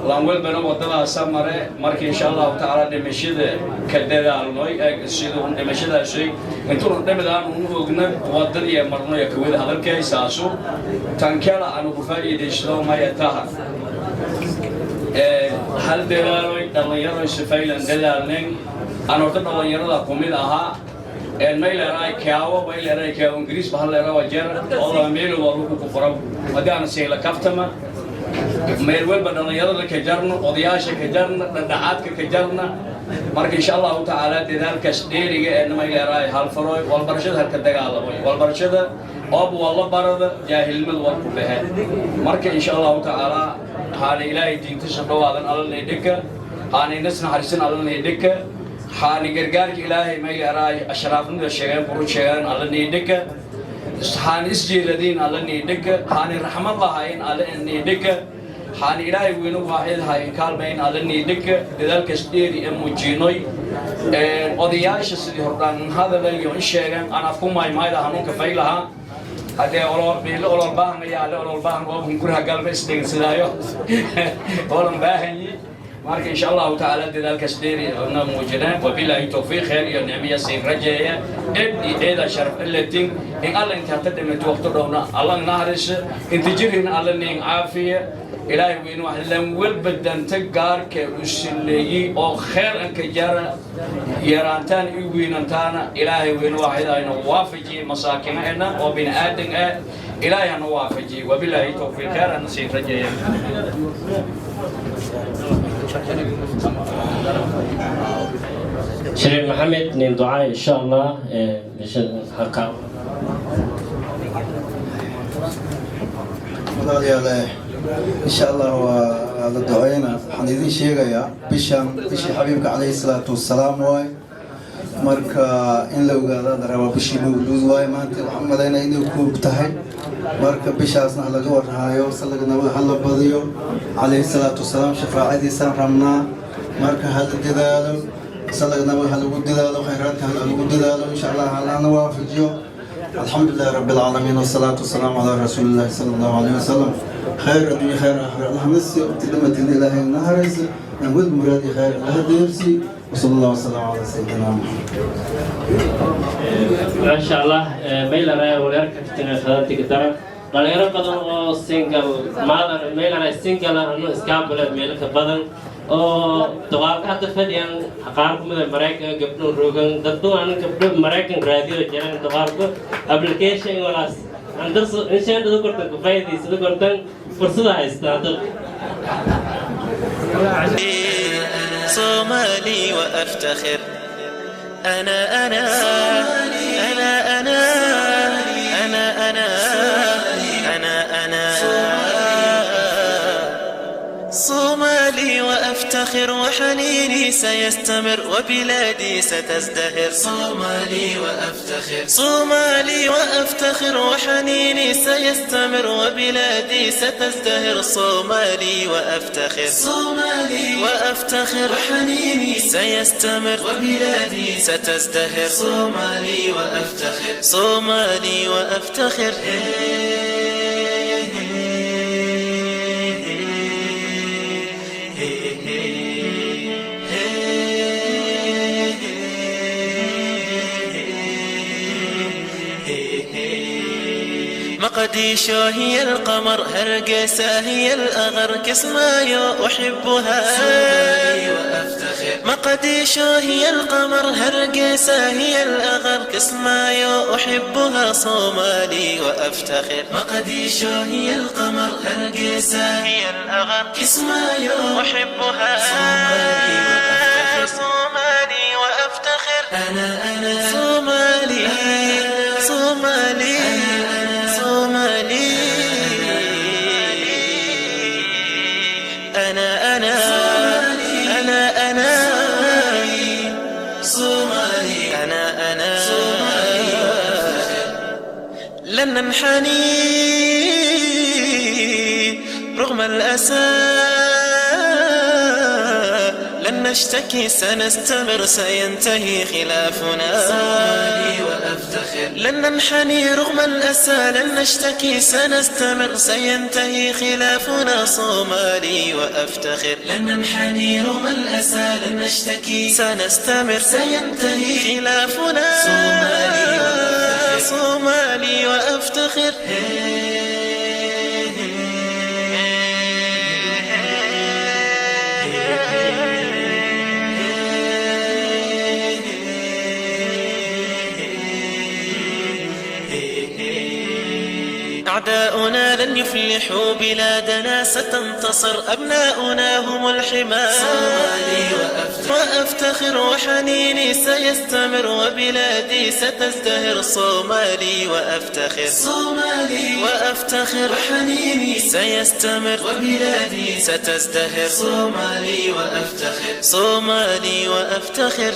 لمول بنا وضلا سمرة مرك إن شاء الله تعالى نمشيد كدلا نوي سيدون نمشيد شيء أنتوا نمدان ونوجنا وضلي مرنا يكويد هذا الكيس أسو تنكلا أنو بفايد إشلو ما يتاهر هل دلالوي دلالوي سفيلا دلالين أنا أرتب دلالين كوميدها الميل راي كاو ميل راي كاو إنجليز بحال راي وجر والله ميل والله كفرم ودانا سيلا كفتما ميل وين بدنا يلا كجرنا وضياش كجرنا ندعات كجرنا مرك إن شاء الله تعالى ذلك سديري إن ميل راي هالفروي والبرشة هالكدجال والبرشة أب والله برد جاهل من الورق بها مرك إن شاء الله تعالى حال إلهي دين تشبه هذا الله نديك حاني نسنا حرسنا الله نديك حاني جرجارك إلهي ما يراي أشرافنا الشيعان برو الشيعان على نيدك حاني إسجي الذين على نيدك حاني رحمة الله هاين على نيدك حاني إلهي وينو واحد هاين كالبين على نيدك لذلك استيري أموجينوي قضياش سدي هردان هذا اليوم الشيعان أنا أفهم ما إذا هنوك فيلها هذا أولو بيل أولو باهم يا أولو باهم وهم كلها قلب استين سدايو أولو باهني مارك إن شاء الله تعالى ذلك سديري أنا موجودين وبالله توفيق خير يا نعمية سين رجاية إذا شرف اللتين إن الله إنت هتقدم توقت دونا الله نهرس إنت جرين الله نين عافية إلهي وين واحد لم بدن تجار كوسلي أو خير إنك جرى يرانتان يوين أنتانا إلهي وين واحد أين وافجي مساكننا وبين آدم إلهي نوافجي وبالله توفيق خير أنا سين رجاية شريف محمد نين دعاء إن شاء الله عشان حقا إن شاء الله هذا دعينا حنيدين شيء يا بشام بشي حبيبك عليه الصلاة والسلام واي مركا إن لو قال هذا روا بشي مولود واي ما أنت محمد أنا إني كوب تحي مركا بشاسنا على جور هايو سلقنا وحلا بديو عليه الصلاة والسلام شفاعتي سان رمنا مركا هذا الجدال سلقنا وحلا الجدال وخيرات هذا الجدال إن شاء الله على نوافجيو الحمد لله رب العالمين والصلاة والسلام على رسول الله صلى الله عليه وسلم خير الدنيا خير آخر الله نسي وتلمت الإله النهرز نقول مرادي خير الله ديرسي وصلى الله وسلم على سيدنا محمد ما شاء الله ميل راي ولارك كتير خدمتك ترى غير بدن أو سينجل ما ميل راي سينجل إنه إسكابل ميل كبدن أو توقع هذا فديان حقاركم من أمريكا قبل روجن دكتور أنا قبل أمريكا راديو جرين توقعكم أبليكيشن ولا عندك إنشان ده كرتك فايدة ده كرتك فرصة هايستادل صومالي وأفتخر أنا أنا أنا أنا أنا أنا أنا أنا صومالي وأفتخر وحنيني سيستمر وبلادي ستزدهر صومالي وأفتخر صومالي وأفتخر وحنيني سيستمر وبلادي ستزدهر صومالي وأفتخر صومالي وأفتخر وحنيني سيستمر وبلادي ستزدهر صومالي وأفتخر صومالي وأفتخر مقديشو هي القمر هرقسة هي الأغر كسمايو أحبها صومالي وأفتخر مقديشو هي القمر هرقيسة هي الأغر كسمايو أحبها صومالي وأفتخر مقديشو هي القمر هرقيسة هي الأغر كسمايو أحبها صومالي وأفتخر صومالي وأفتخر أنا صومالي صومالي صومالي أنا صومالي أنا صومالي لن ننحني رغم الأسى لن نشتكي سنستمر سينتهي خلافنا صومالي وأفتخر لن ننحني رغم الأسى لن نشتكي سنستمر سينتهي خلافنا صومالي وأفتخر لن ننحني رغم الأسى لن نشتكي سنستمر سينتهي خلافنا صومالي وأفتخر صومالي وأفتخر أعداؤنا لن يفلحوا بلادنا ستنتصر أبناؤنا هم الحماة صومالي وأفتخر وحنيني سيستمر وبلادي ستزدهر صومالي وأفتخر صومالي وأفتخر وحنيني سيستمر وبلادي ستزدهر صومالي وأفتخر صومالي وأفتخر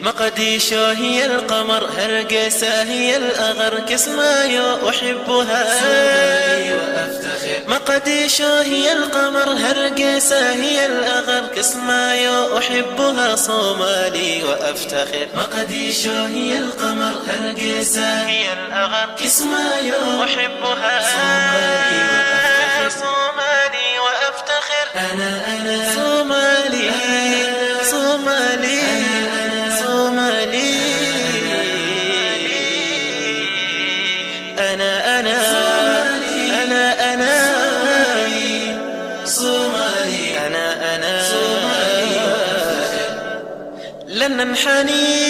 مقديشو هي القمر هرقيسة هي الأغر كسمايو أحبها صومالي وأفتخر مقديشو هي القمر هرقيسة هي الأغر كسمايو أحبها صومالي وأفتخر مقديشو هي القمر هرقيسة هي الأغر كسمايو أحبها صومالي وأفتخر صومالي وأفتخر أنا صومالي صومالي صومالي أنا صومالي أنا صومالي لن ننحني